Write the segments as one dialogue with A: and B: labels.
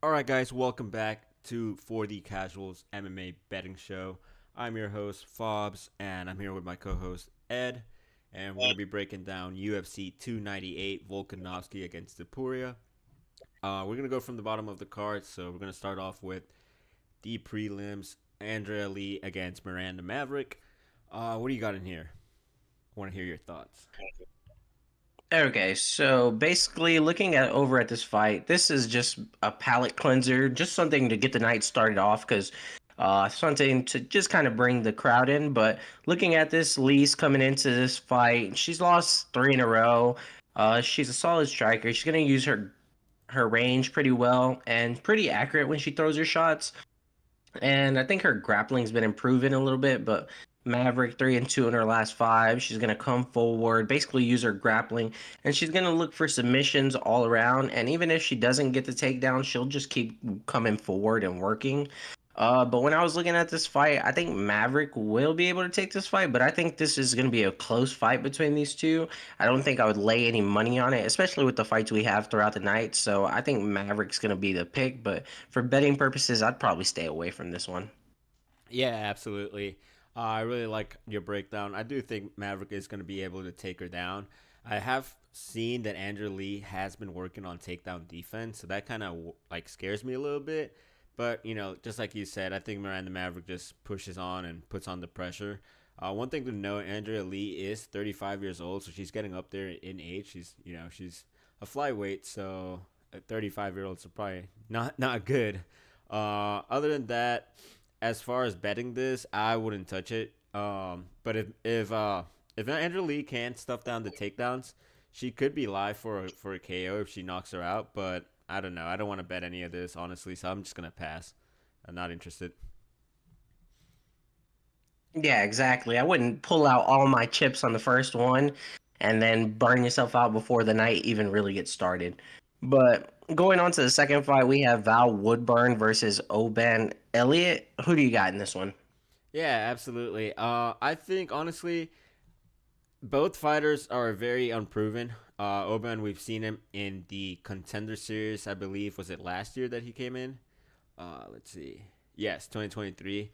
A: All right, guys, welcome back to For the Casuals MMA betting show. I'm your host, Fobs, and I'm here with my co host, Ed. And we're going to be breaking down UFC 298 Volkanovski against Topuria. We're going to go from the bottom of the card. So we're going to start off with the prelims Andrea Lee against Miranda Maverick. What do you got in here? I want to hear your thoughts.
B: Okay, so basically, looking at over at this fight, this is just a palate cleanser, just something to get the night started off, because something to just kind of bring the crowd in. But looking at this, Lee's coming into this fight, she's lost three in a row. She's a solid striker. She's gonna use her range pretty well and pretty accurate when she throws her shots. And I think her grappling's been improving a little bit, but Maverick 3-2 in her last five. She's gonna come forward, basically use her grappling, and she's gonna look for submissions all around. And even if she doesn't get the takedown, she'll just keep coming forward and working. But when I was looking at this fight, I think Maverick will be able to take this fight, but I think this is going to be a close fight between these two. I don't think I would lay any money on it, especially with the fights we have throughout the night. So I think Maverick's going to be the pick, but for betting purposes, I'd probably stay away from this one.
A: Yeah, absolutely. I really like your breakdown. I do think Maverick is going to be able to take her down. I have seen that Andrew Lee has been working on takedown defense, so that kind of like scares me a little bit. But just like you said, I think Miranda Maverick just pushes on and puts on the pressure. One thing to note: Andrea Lee is 35 years old, so she's getting up there in age. She's a flyweight, so a 35-year-old is probably not good. Other than that, as far as betting this, I wouldn't touch it. But if Andrew Lee can stuff down the takedowns, she could be live for a KO if she knocks her out. But I don't know. I don't want to bet any of this honestly, so I'm just gonna pass. I'm not interested.
B: Yeah, exactly. I wouldn't pull out all my chips on the first one and then burn yourself out before the night even really gets started. But going on to the second fight, we have Val Woodburn versus Oban Elliott. Who do you got in this one?
A: Yeah, absolutely. I think honestly, both fighters are very unproven. Oban, we've seen him in the Contender Series. I believe was it last year that he came in. Let's see. Yes, 2023.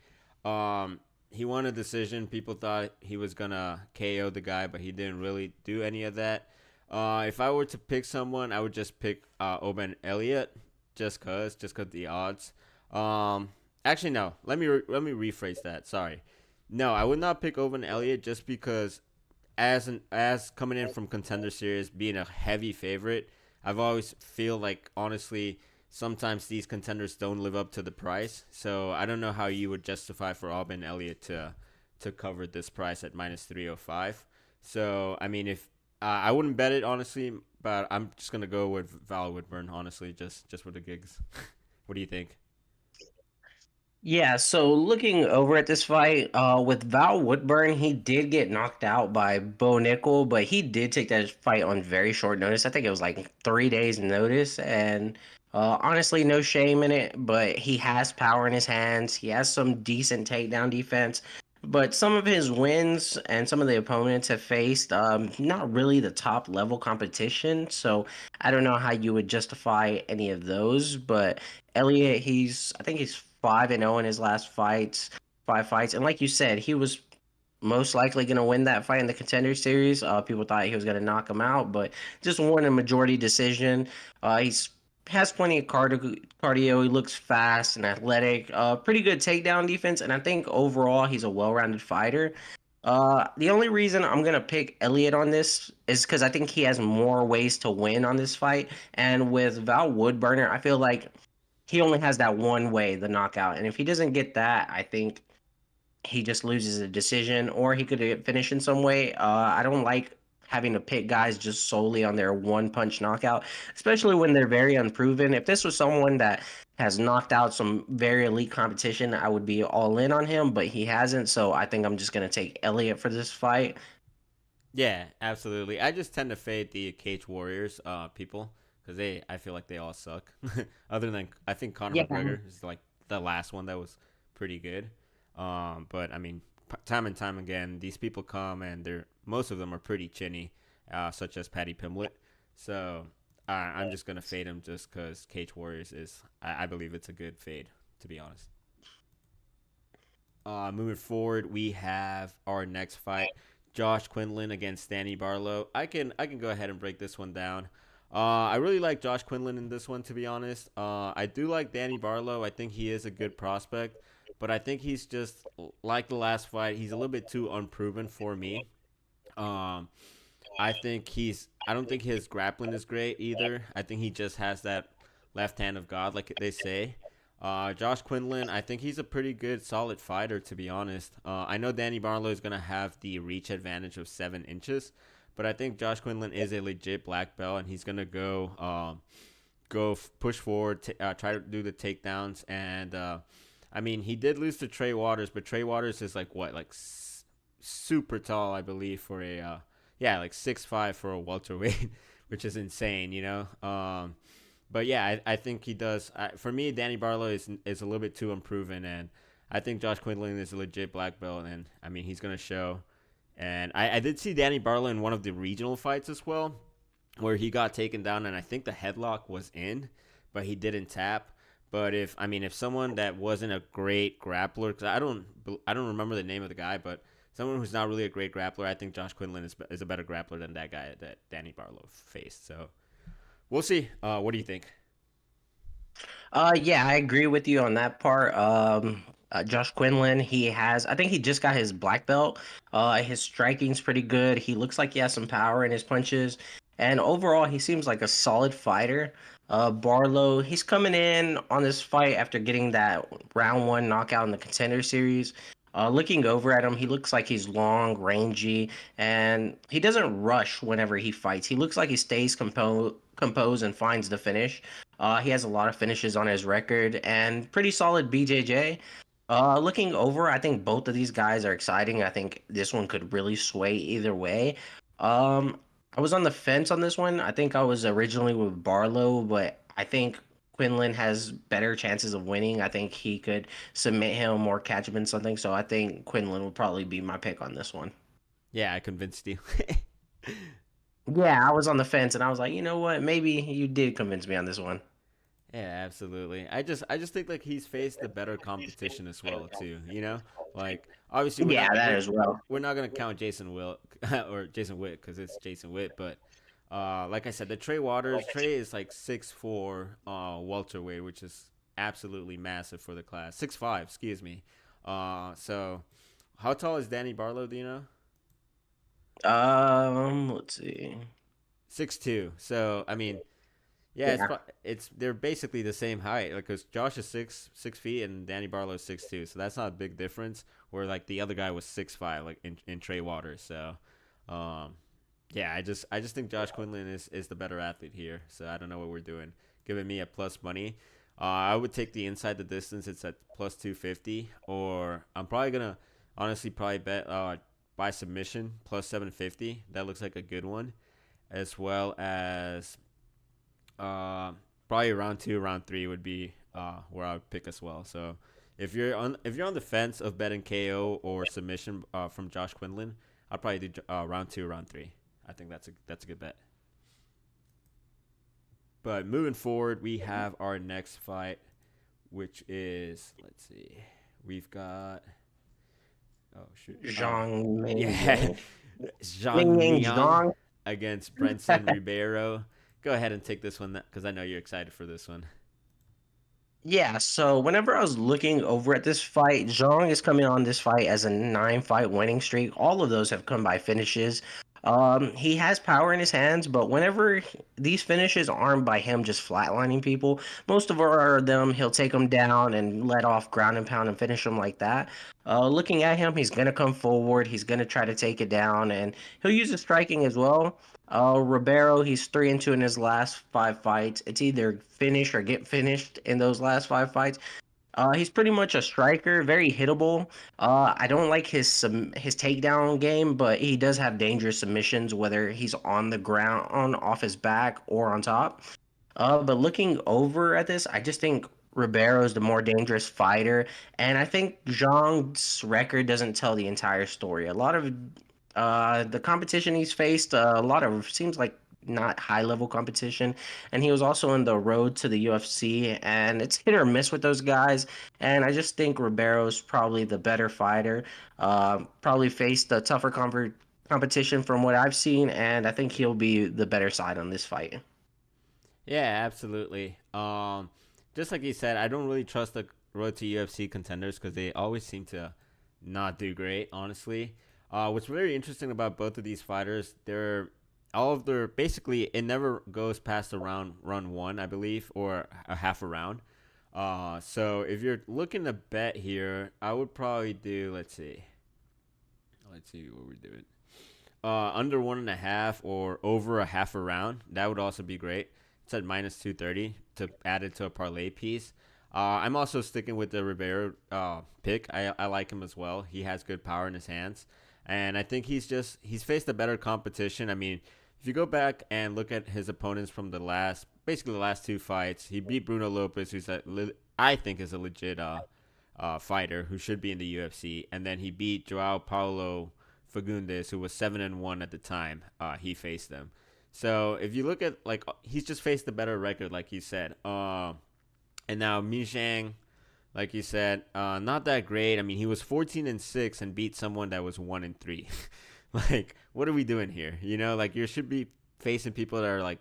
A: He won a decision. People thought he was gonna KO the guy, but he didn't really do any of that. If I were to pick someone, I would just pick Oban Elliott, just cause the odds. Um, Actually, no. Let me rephrase that. Sorry. No, I would not pick Oban Elliott just because as coming in from Contender Series, being a heavy favorite, I've always feel like honestly sometimes these contenders don't live up to the price. So I don't know how you would justify for Auburn Elliott to cover this price at -305. So I mean, if I wouldn't bet it honestly, but I'm just gonna go with Val Woodburn honestly, just for the gigs. What do you think?
B: Yeah, so looking over at this fight, with Val Woodburn, he did get knocked out by Bo Nickel, but he did take that fight on very short notice. I think it was like 3 days notice, and honestly, no shame in it. But he has power in his hands. He has some decent takedown defense. But some of his wins and some of the opponents have faced not really the top level competition. So I don't know how you would justify any of those. But Elliot, I think he's 5-0 in his last five fights, and like you said, he was most likely going to win that fight in the Contender Series. People thought he was going to knock him out, but just won a majority decision. He's has plenty of cardio. He looks fast and athletic. Pretty good takedown defense, and I think overall he's a well-rounded fighter. The only reason I'm gonna pick Elliot on this is because I think he has more ways to win on this fight. And with Val Woodburner, I feel like he only has that one way, the knockout. And if he doesn't get that, I think he just loses a decision, or he could get finished in some way. I don't like having to pick guys just solely on their one punch knockout, especially when they're very unproven. If this was someone that has knocked out some very elite competition, I would be all in on him, but he hasn't. So I think I'm just going to take Elliott for this fight.
A: Yeah, absolutely. I just tend to fade the Cage Warriors people because I feel like they all suck. Other than I think Conor
B: Yeah.
A: McGregor is like the last one that was pretty good. But I mean, time and time again, these people come and they're most of them are pretty chinny, such as Patty Pimblett. So I'm just gonna fade him just because Cage Warriors is. I believe it's a good fade, to be honest. Moving forward, we have our next fight: Josh Quinlan against Danny Barlow. I can go ahead and break this one down. I really like Josh Quinlan in this one, to be honest. I do like Danny Barlow. I think he is a good prospect, but I think he's just like the last fight. He's a little bit too unproven for me. Um, I think he's. I don't think his grappling is great either. I think he just has that left hand of God, like they say. Josh Quinlan, I think he's a pretty good, solid fighter, to be honest. I know Danny Barlow is gonna have the reach advantage of 7 inches, but I think Josh Quinlan is a legit black belt, and he's gonna push forward, try to do the takedowns, and I mean he did lose to Trey Waters, but Trey Waters is like what, like super tall, I believe, for a yeah, like 6'5" for a welterweight, which is insane, you know. But yeah, I think he does. For me, Danny Barlow is a little bit too unproven, and I think Josh Quinlan is a legit black belt, and I mean he's gonna show. And I did see Danny Barlow in one of the regional fights as well, where he got taken down, and I think the headlock was in, but he didn't tap. But if someone that wasn't a great grappler, because I don't remember the name of the guy, but someone who's not really a great grappler, I think Josh Quinlan is a better grappler than that guy that Danny Barlow faced. So we'll see. What do you think?
B: Yeah, I agree with you on that part. Josh Quinlan, I think he just got his black belt. His striking's pretty good. He looks like he has some power in his punches, and overall, he seems like a solid fighter. Barlow, he's coming in on this fight after getting that round one knockout in the Contender Series. Looking over at him, he looks like he's long, rangy, and he doesn't rush whenever he fights. He looks like he stays composed and finds the finish. He has a lot of finishes on his record and pretty solid BJJ. Looking over, I think both of these guys are exciting. I think this one could really sway either way. Um, I was on the fence on this one. I think I was originally with Barlow, but I think Quinlan has better chances of winning. I think he could submit him or catch him in something. So I think Quinlan will probably be my pick on this one.
A: Yeah, I convinced you.
B: Yeah, I was on the fence and I was like, you know what? Maybe you did convince me on this one.
A: Yeah, absolutely. I just think like he's faced the better competition as well too. You know, like obviously
B: Yeah, that as well.
A: we're not gonna count Jason Will or Jason Witt because it's Jason Witt, but like I said, the Trey is like 6'4" welterweight, which is absolutely massive for the class. 6'5", excuse me. So how tall is Danny Barlow? Do you know?
B: Let's see.
A: 6'2". So I mean, yeah,
B: Yeah.
A: it's they're basically the same height. Like, cause Josh is 6 feet and Danny Barlow is 6'2", so that's not a big difference. Where like the other guy was 6'5", like in Trey Waters. So, um, yeah, I just think Josh Quinlan is the better athlete here. So I don't know what we're doing. Giving me a plus money. I would take the inside the distance. It's at plus 250, or I'm probably gonna honestly probably bet by submission plus 750. That looks like a good one, as well as uh, probably round two, round three would be where I would pick as well. So if you're on the fence of betting KO or submission from Josh Quinlan, I'd probably do round two, round three. I think that's a good bet. But moving forward, we have our next fight, which is, let's see, we've got, oh shoot,
B: Zhang
A: yeah,
B: Mingyang.
A: Zhang
B: Mingyang
A: Liang
B: Zhang.
A: against Brenson Ribeiro. Go ahead and take this one because I know you're excited for this one.
B: Yeah, so whenever I was looking over at this fight, Zhang is coming on this fight as a 9 fight winning streak. All of those have come by finishes. He has power in his hands, but whenever these finishes aren't by him just flatlining people, most of them he'll take them down and let off ground and pound and finish them like that. Looking at him, he's gonna come forward. He's gonna try to take it down, and he'll use his striking as well. Ribeiro, he's 3-2 in his last 5 fights. It's either finish or get finished in those last 5 fights. He's pretty much a striker, very hittable. I don't like his takedown game, but he does have dangerous submissions, whether he's on the ground, on off his back, or on top. But looking over at this, I just think Ribeiro is the more dangerous fighter, and I think Zhang's record doesn't tell the entire story. A lot of the competition he's faced, a lot of seems like not high level competition. And he was also on the road to the UFC, and it's hit or miss with those guys. And I just think Ribeiro's probably the better fighter. Probably faced a tougher competition from what I've seen, and I think he'll be the better side on this fight.
A: Yeah, absolutely. Just like you said, I don't really trust the road to UFC contenders because they always seem to not do great. Honestly, what's very interesting about both of these fighters, they're all of their basically it never goes past the run one, I believe, or a half a round. So if you're looking to bet here, I would probably do let's see what we're doing. Under 1.5 or over a half a round. That would also be great. It's at minus 230 to add it to a parlay piece. I'm also sticking with the Ribeiro pick. I like him as well. He has good power in his hands, and I think he's faced a better competition. I mean, if you go back and look at his opponents from basically the last two fights, he beat Bruno Lopez, I think is a legit fighter who should be in the UFC, and then he beat Joao Paulo Fagundes, who was 7-1 at the time he faced them. So if you look at he's just faced a better record, like you said. And now Mijang, like you said, not that great. I mean, he was 14-6 and beat someone that was 1-3. Like, what are we doing here? Like you should be facing people that are like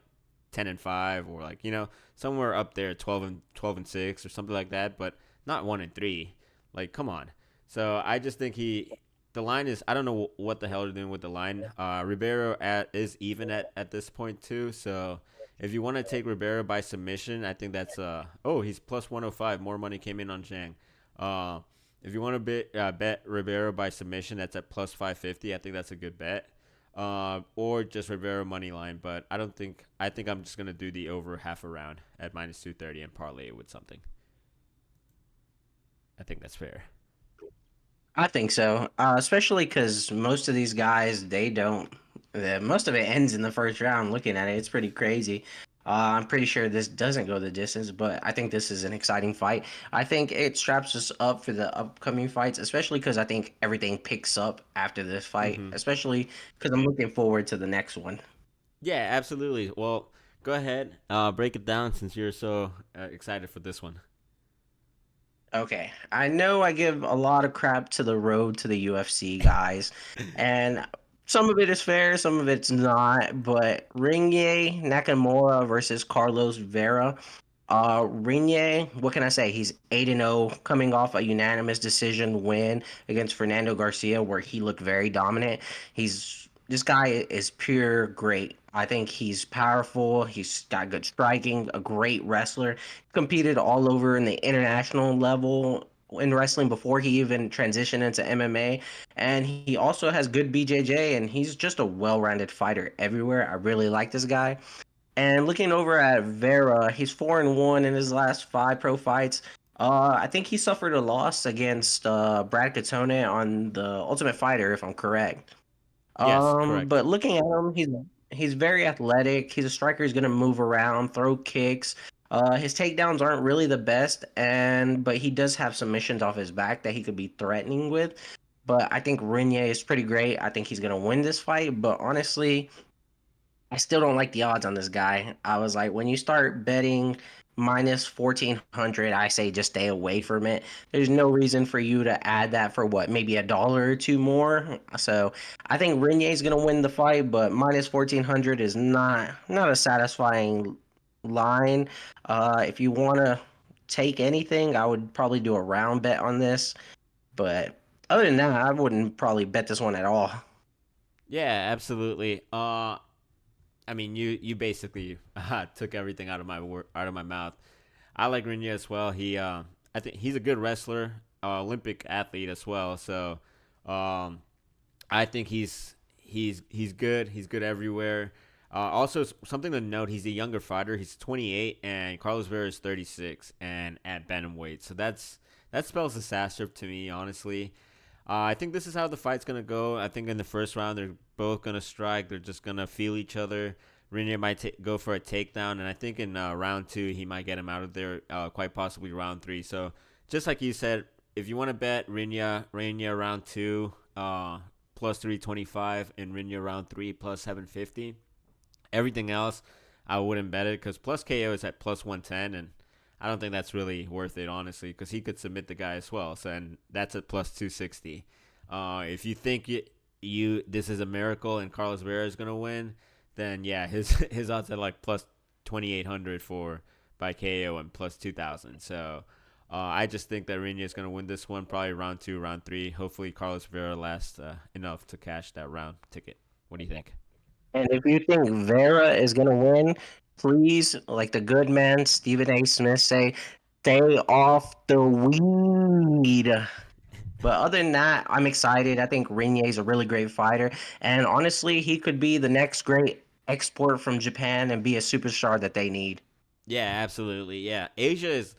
A: 10-5 or somewhere up there, 12-6 or something like that, but not 1-3. Like, come on. So I just think the line is, I don't know what the hell they're doing with the line. Ribeiro is even at this point too. So if you want to take Ribeiro by submission, I think that's he's plus 105. More money came in on Zhang. If you want to bet Ribeiro by submission, that's at plus 550. I think that's a good bet. Or just Ribeiro money line, but I think I'm just gonna do the over half a round at minus 230 and parlay it with something. I think that's fair.
B: I think so, especially because most of these guys, most of it ends in the first round. Looking at it, it's pretty crazy. I'm pretty sure this doesn't go the distance, but I think this is an exciting fight. I think it straps us up for the upcoming fights, especially because I think everything picks up after this fight,
A: Mm-hmm.
B: especially because I'm looking forward to the next one.
A: Yeah, absolutely. Well, go ahead. Break it down since you're so excited for this one.
B: Okay, I know I give a lot of crap to the road to the UFC guys, and some of it is fair, some of it's not. But Ringe Nakamura versus Carlos Vera. Ringe, what can I say? He's 8-0, coming off a unanimous decision win against Fernando Garcia, where he looked very dominant. This guy is pure great. I think he's powerful. He's got good striking, a great wrestler. Competed all over in the international level in wrestling before he even transitioned into MMA. And he also has good BJJ, and he's just a well-rounded fighter everywhere. I really like this guy. And looking over at Vera, he's 4-1 in his last five pro fights. I think he suffered a loss against Brad Katone on the Ultimate Fighter, if I'm correct.
A: Yes, correct.
B: But looking at him, he's very athletic. He's a striker. He's gonna move around, throw kicks. His takedowns aren't really the best, but he does have submissions off his back that he could be threatening with. But I think Renier is pretty great. I think he's gonna win this fight. But honestly, I still don't like the odds on this guy. I was like, when you start betting minus 1400, I say just stay away from it. There's no reason for you to add that for what, maybe a dollar or two more. So I think Renier's gonna win the fight, but minus 1400 is not a satisfying line. If you wanna take anything, I would probably do a round bet on this. But other than that, I wouldn't probably bet this one at all.
A: Yeah, absolutely. I mean, you basically took everything out of my mouth. I like Renier as well. I think he's a good wrestler, Olympic athlete as well. So, um, I think he's good. He's good everywhere. Also, something to note: he's a younger fighter. He's 28, and Carlos Vera is 36, and at bantamweight. So that spells disaster to me, honestly. I think this is how the fight's gonna go. I think in the first round they're both gonna strike. They're just gonna feel each other. Renier might go for a takedown, and I think in round two he might get him out of there. Quite possibly round three. So just like you said, if you want to bet Renier round two, plus 325, and Renier round three plus 750. Everything else, I wouldn't bet it because plus KO is at plus 110, and I don't think that's really worth it, honestly, because he could submit the guy as well. So, and that's at plus 260. If you think this is a miracle and Carlos Vera is gonna win, then yeah, his odds are like plus 2,800 for by KO and plus 2,000. So I just think that Renier is going to win this one, probably round two, round three. Hopefully, Carlos Vera lasts enough to cash that round ticket. What do you think?
B: And if you think Vera is gonna win, please, like the good man Stephen A. Smith say, stay off the weed. But other than that, I'm excited. I think Renier is a really great fighter, and honestly, he could be the next great export from Japan and be a superstar that they need.
A: Yeah, absolutely. Yeah, Asia is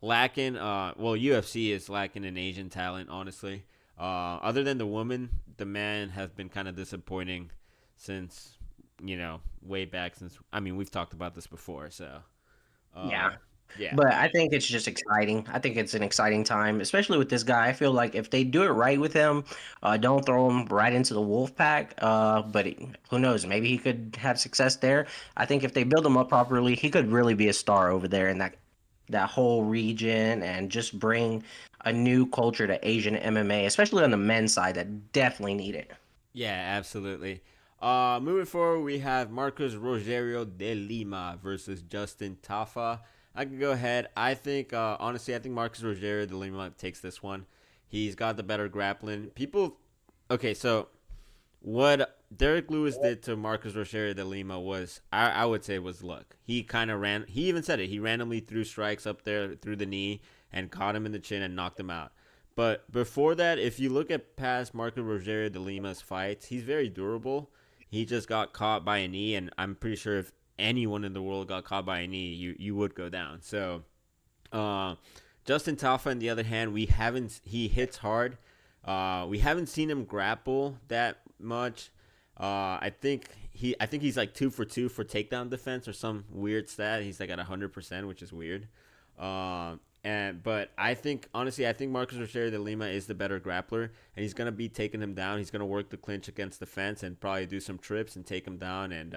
A: lacking. Well, UFC is lacking in Asian talent, honestly. Other than the woman, the man has been kind of disappointing since way back. Since I mean, we've talked about this before, so
B: Yeah.
A: uh, yeah.
B: But I think it's just exciting. I think it's an exciting time, especially with this guy. I feel like if they do it right with him, don't throw him right into the wolf pack. Who knows? Maybe he could have success there. I think if they build him up properly, he could really be a star over there in that whole region and just bring a new culture to Asian MMA, especially on the men's side that definitely need it.
A: Yeah, absolutely. Moving forward, we have Marcos Rogerio de Lima versus Justin Tafa. I can go ahead. I think, honestly, I think Marcos Rogerio de Lima takes this one. He's got the better grappling. Okay, so what Derek Lewis did to Marcos Rogerio de Lima was, I would say, was luck. He kind of ran. He even said it. He randomly threw strikes up there through the knee and caught him in the chin and knocked him out. But before that, if you look at past Marco Rogerio de Lima's fights, he's very durable. He just got caught by a knee, and I'm pretty sure if anyone in the world got caught by a knee, you would go down. So, uh, Justin Tafa, on the other hand, he hits hard. We haven't seen him grapple that much. I think he's like 2 for 2 for takedown defense or some weird stat. He's like at 100%, which is weird. But I think honestly, I think Marcos Rogerio de Lima is the better grappler, and he's gonna be taking him down. He's gonna work the clinch against the fence and probably do some trips and take him down. And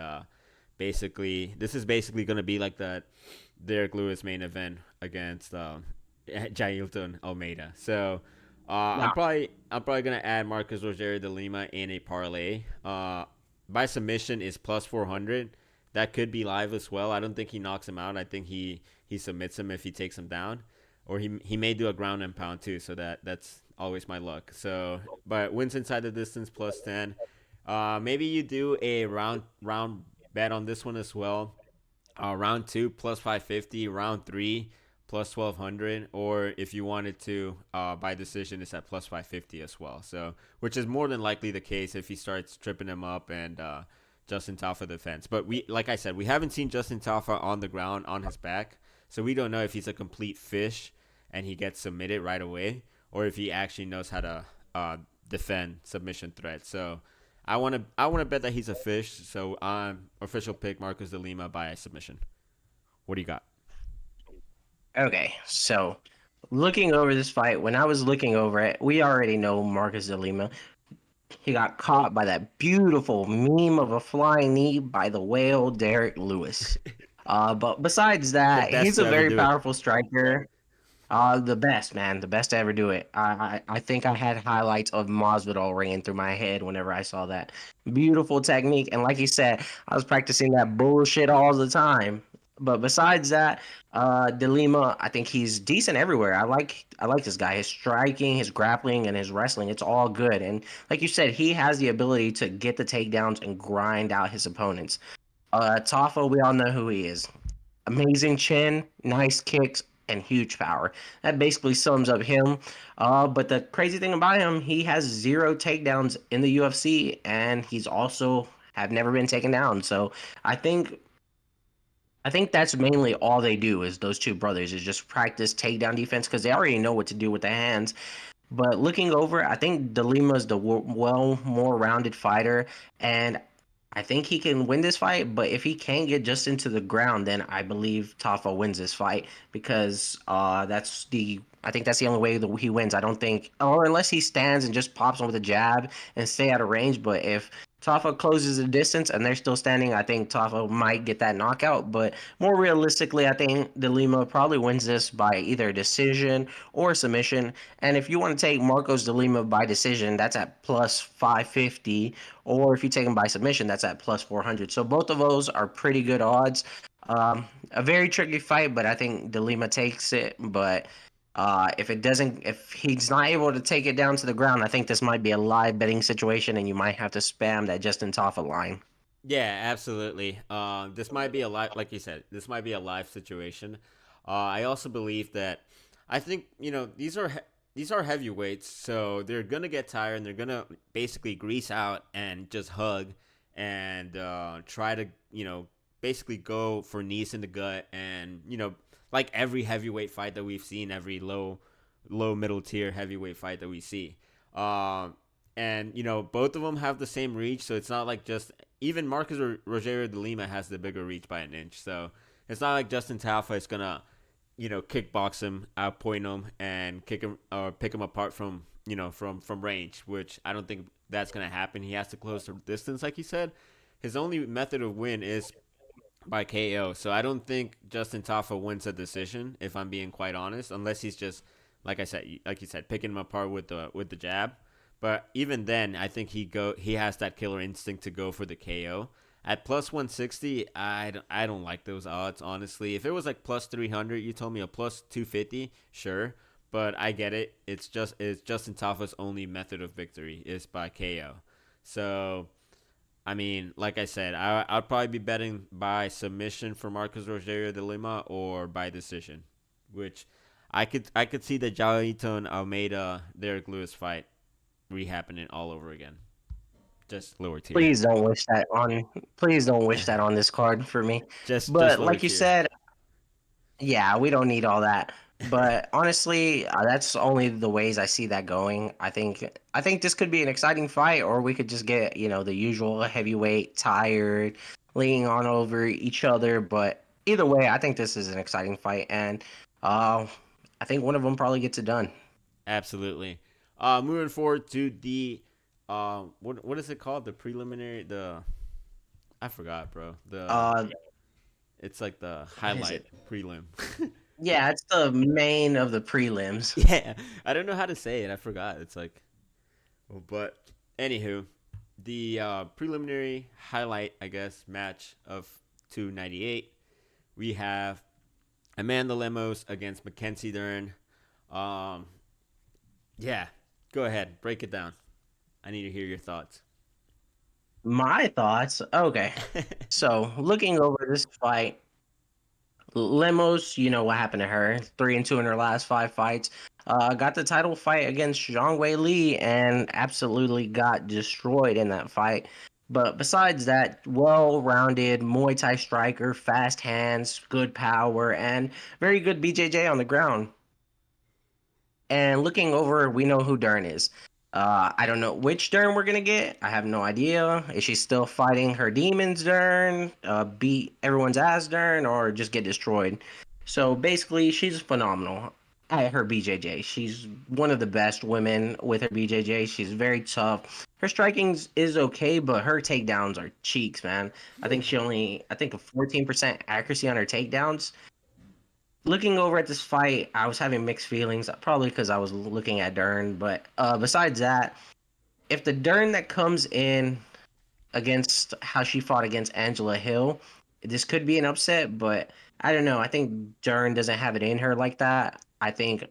A: basically, this is basically gonna be like the Derek Lewis main event against Jailton Almeida. So
B: Now,
A: I'm probably gonna add Marcos Rogerio de Lima in a parlay. By submission is plus 400. That could be live as well. I don't think he knocks him out. I think he submits him if he takes him down, or he may do a ground and pound too. So that's always my luck. So, but wins inside the distance plus 10. Maybe you do a round bet on this one as well. Round two plus 550. Round three plus 1,200. Or if you wanted to by decision, it's at plus 550 as well. So which is more than likely the case if he starts tripping him up and Justin Tafa defense. But like I said, we haven't seen Justin Tafa on the ground on his back, so we don't know if he's a complete fish and he gets submitted right away, or if he actually knows how to defend submission threats. So I wanna bet that he's a fish. So official pick Marcos de Lima by submission. What do you got?
B: okay, so looking over this fight, when I was looking over it, we already know Marcus de Lima. He got caught by that beautiful meme of a flying knee by the whale Derek Lewis. But besides
A: The
B: that,
A: best
B: he's
A: to
B: a
A: ever
B: very
A: do it.
B: powerful striker. The best, man, the best to ever do it. I think I had highlights of Masvidal ringing through my head whenever I saw that. Beautiful technique, and like you said, I was practicing that bullshit all the time. But besides that, Delima, I think he's decent everywhere. I like this guy. His striking, his grappling, and his wrestling, it's all good. And like you said, he has the ability to get the takedowns and grind out his opponents. Tafo, we all know who he is. Amazing chin, nice kicks, and huge power. That basically sums up him. But the crazy thing about him, he has zero takedowns in the UFC, and he's also have never been taken down. So I think I think that's mainly all they do is those two brothers is just practice takedown defense because they already know what to do with the hands. But looking over, I think Delima is the well more rounded fighter, and I think he can win this fight. But if he can't get just into the ground, then I believe Tafa wins this fight because I think that's the only way that he wins. I don't think, or unless he stands and just pops him with a jab and stay out of range. But if Tafa closes the distance and they're still standing, I think Tafa might get that knockout. But more realistically, I think De Lima probably wins this by either a decision or submission. And if you want to take Marcos De Lima by decision, that's at plus 550. Or if you take him by submission, that's at plus 400. So both of those are pretty good odds. A very tricky fight, but I think De Lima takes it. But if he's not able to take it down to the ground, I think this might be a live betting situation, and you might have to spam that Justin Toffa line.
A: Yeah, absolutely. This might be a live, like you said, this might be a live situation. I also believe that I think these are heavyweights, so they're gonna get tired and they're gonna basically grease out and just hug and try to basically go for knees in the gut and like every heavyweight fight that we've seen, every low middle tier heavyweight fight that we see. Um, and both of them have the same reach, so it's not like just even Marcus Rogerio de Lima has the bigger reach by an inch. So it's not like Justin Tafa is gonna kickbox him, outpoint him, and kick him or pick him apart from from range, which I don't think that's gonna happen. He has to close the distance, like he said. His only method of win is by KO. So I don't think Justin Tafa wins a decision, if I'm being quite honest, unless he's just like you said, picking him apart with the jab. But even then, I think he has that killer instinct to go for the KO. At plus 160, I don't like those odds, honestly. If it was like plus 300, you told me a plus 250, sure. But I get it. It's Justin Tafa's only method of victory is by KO. So I mean, like I said, I'd probably be betting by submission for Marcos Rogerio de Lima or by decision, which I could see the Jaito and Almeida Derek Lewis fight rehappening all over again, just lower tier,
B: Please don't wish that on. Please don't wish that on this card for me.
A: just
B: But
A: lower
B: like you
A: tier.
B: said, yeah, we don't need all that. But honestly, that's only the ways I see that going. I think this could be an exciting fight, or we could just get the usual heavyweight tired, leaning on over each other. But either way, I think this is an exciting fight, and uh, I think one of them probably gets it done.
A: Absolutely. Moving forward to the what is it called? The preliminary. The I forgot, bro. The
B: Uh,
A: It's like the
B: what is
A: highlight
B: it?
A: prelim.
B: Yeah, it's the main of the prelims.
A: Yeah, I don't know how to say it. I forgot. It's like, well, but anywho, the preliminary highlight, I guess, match of 298. We have Amanda Lemos against Mackenzie Dern. Um, yeah, go ahead, break it down. I need to hear your thoughts.
B: My thoughts. Okay, so looking over this fight, Lemos, you know what happened to her? 3-2 in her last 5 fights. Got the title fight against Zhang Wei Li and absolutely got destroyed in that fight. But besides that, well-rounded Muay Thai striker, fast hands, good power, and very good BJJ on the ground. And looking over, we know who Dern is. I don't know which Dern we're gonna get. I have no idea. Is she still fighting her demons, Dern? Beat everyone's ass, Dern, or just get destroyed? So basically, she's phenomenal at her BJJ. She's one of the best women with her BJJ. She's very tough. Her striking is okay, but her takedowns are cheeks, man. I think a 14% accuracy on her takedowns. Looking over at this fight, I was having mixed feelings, probably because I was looking at Dern. But besides that, if the Dern that comes in against how she fought against Angela Hill, this could be an upset. But I don't know. I think Dern doesn't have it in her like that. I think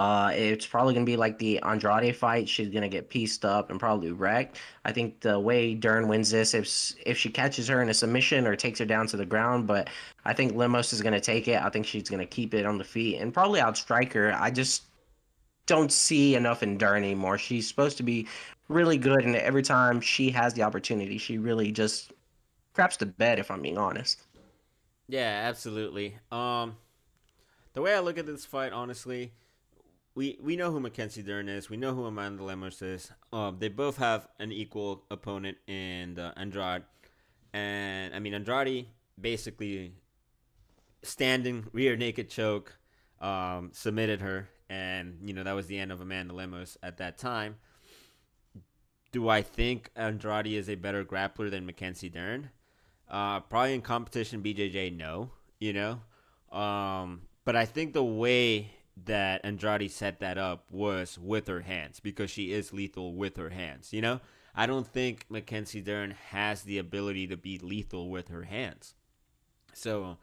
B: it's probably gonna be like the Andrade fight. She's gonna get pieced up and probably wrecked. I think the way Dern wins this, if she catches her in a submission or takes her down to the ground, but I think Lemos is gonna take it. I think she's gonna keep it on the feet and probably outstrike her. I just don't see enough in Dern anymore. She's supposed to be really good, and every time she has the opportunity, she really just craps the bed. If I'm being honest.
A: Yeah, absolutely. The way I look at this fight, honestly, we know who Mackenzie Dern is. We know who Amanda Lemos is. They both have an equal opponent in Andrade, and I mean Andrade basically standing rear naked choke, submitted her, and that was the end of Amanda Lemos at that time. Do I think Andrade is a better grappler than Mackenzie Dern? Probably in competition, BJJ, no. You know, but I think the way that Andrade set that up was with her hands because she is lethal with her hands. You know, I don't think Mackenzie Dern has the ability to be lethal with her hands. So,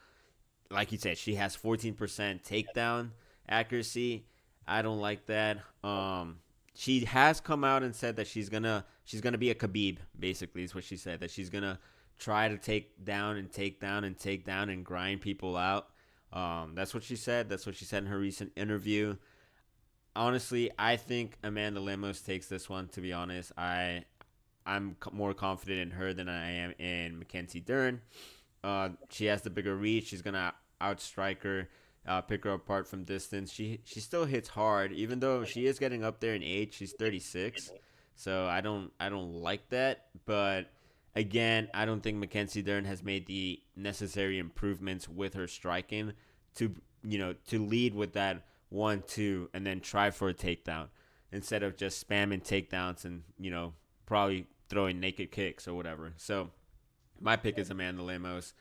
A: like you said, she has 14% takedown accuracy. I don't like that. She has come out and said that she's gonna be a Khabib. Basically, is what she said, that she's gonna try to take down and take down and take down and grind people out. That's what she said. That's what she said in her recent interview. Honestly, I think Amanda Lemos takes this one. To be honest, I'm more confident in her than I am in Mackenzie Dern. She has the bigger reach. She's gonna outstrike her, pick her apart from distance. She still hits hard, even though she is getting up there in age. She's 36, so I don't like that. But again, I don't think Mackenzie Dern has made the necessary improvements with her striking to to lead with that 1-2 and then try for a takedown instead of just spamming takedowns and probably throwing naked kicks or whatever. So my pick is Amanda Lemos.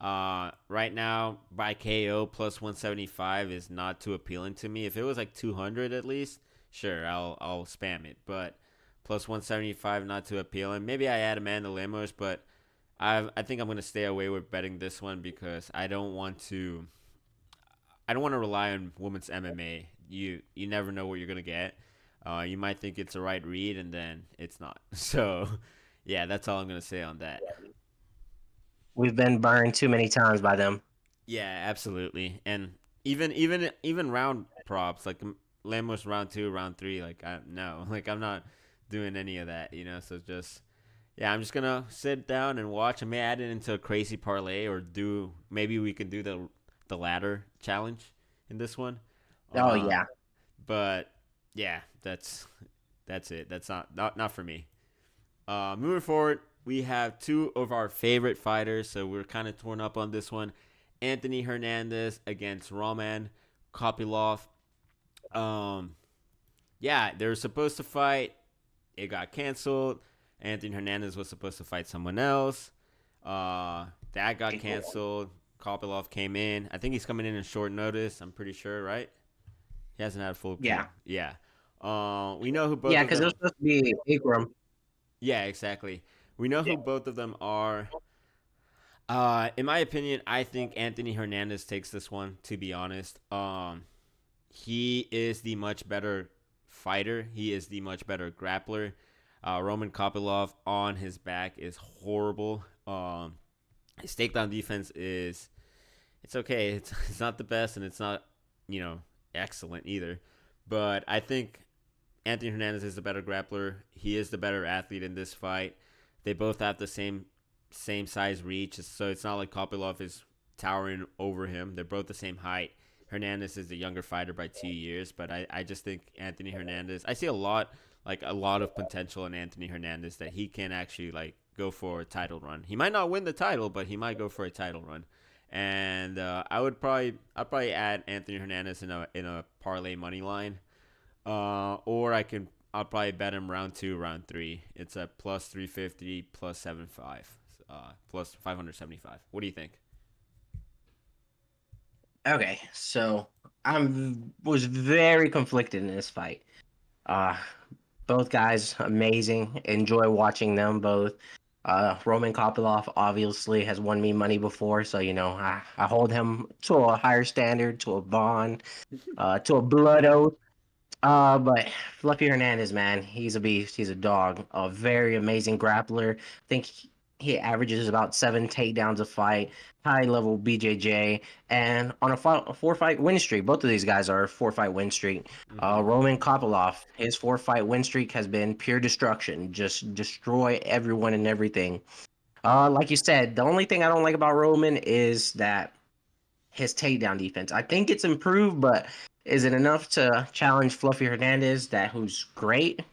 A: Right now, by KO plus 175 is not too appealing to me. If it was like 200 at least, sure, I'll spam it. But plus 175, not too appealing. Maybe I add Amanda Lemos, but I think I'm gonna stay away with betting this one because I don't want to rely on women's MMA. You never know what you're gonna get. You might think it's the right read, and then it's not. So, yeah, that's all I'm gonna say on that.
B: We've been burned too many times by them.
A: Yeah, absolutely. And even round props like Lamos round two, round three, like no, like I'm not doing any of that. So just yeah, I'm just gonna sit down and watch. I may add it into a crazy parlay or do maybe we can do the ladder challenge in this one.
B: Oh
A: Uh,
B: yeah.
A: but yeah, that's it. That's not for me. Moving forward, we have two of our favorite fighters, so we're kind of torn up on this one. Anthony Hernandez against Roman Kopylov. Um, yeah, they were supposed to fight. It got canceled. Anthony Hernandez was supposed to fight someone else. That got canceled. Kopylov came in. I think he's coming in short notice. I'm pretty sure, right? He hasn't had a full
B: Yeah.
A: camp. Yeah. We know who both
B: Yeah,
A: of
B: because it was
A: them.
B: supposed to be Ikram.
A: Yeah, exactly. We know who both of them are. In my opinion, I think Anthony Hernandez takes this one. To be honest, he is the much better fighter. He is the much better grappler. Roman Kopylov on his back is horrible. His takedown defense is it's okay. It's not the best, and it's not you know excellent either. But I think Anthony Hernandez is the better grappler. He is the better athlete in this fight. They both have the same size reach, so it's not like Kopylov is towering over him. They're both the same height. Hernandez is the younger fighter by 2 years, but I just think Anthony Hernandez. I see a lot of potential in Anthony Hernandez that he can actually like go for a title run. He might not win the title, but he might go for a title run. And I'd probably add Anthony Hernandez in a parlay money line, or I'll probably bet him round two, round three. It's a plus 350, plus 75, plus 575. What do you think?
B: Okay, so was very conflicted in this fight. Uh both guys amazing. Enjoy watching them both. Roman Kopylov obviously has won me money before, so I hold him to a higher standard, to a bond, to a blood oath. But Fluffy Hernandez, man, he's a beast. He's a dog. A very amazing grappler. I think he averages about 7 takedowns a fight. High level BJJ, and on a 4-fight win streak. Both of these guys are a 4-fight win streak.
A: Mm-hmm.
B: Roman Kopylov, his 4-fight win streak has been pure destruction. Just destroy everyone and everything. Like you said, the only thing I don't like about Roman is that his takedown defense. I think it's improved, but is it enough to challenge Fluffy Hernandez, who's a great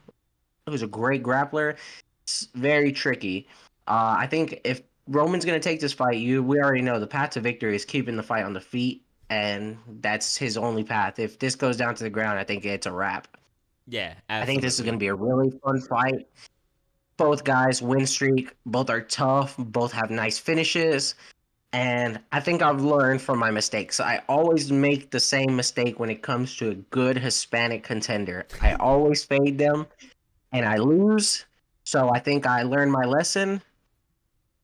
B: grappler? It's very tricky. I think if Roman's gonna take this fight, we already know the path to victory is keeping the fight on the feet, and that's his only path. If this goes down to the ground, I think it's a wrap.
A: Yeah,
B: I think this is
A: absolutely.
B: gonna be a really fun fight. Both guys win streak. Both are tough. Both have nice finishes. And I think I've learned from my mistakes. I always make the same mistake when it comes to a good Hispanic contender. I always fade them and I lose. So I think I learned my lesson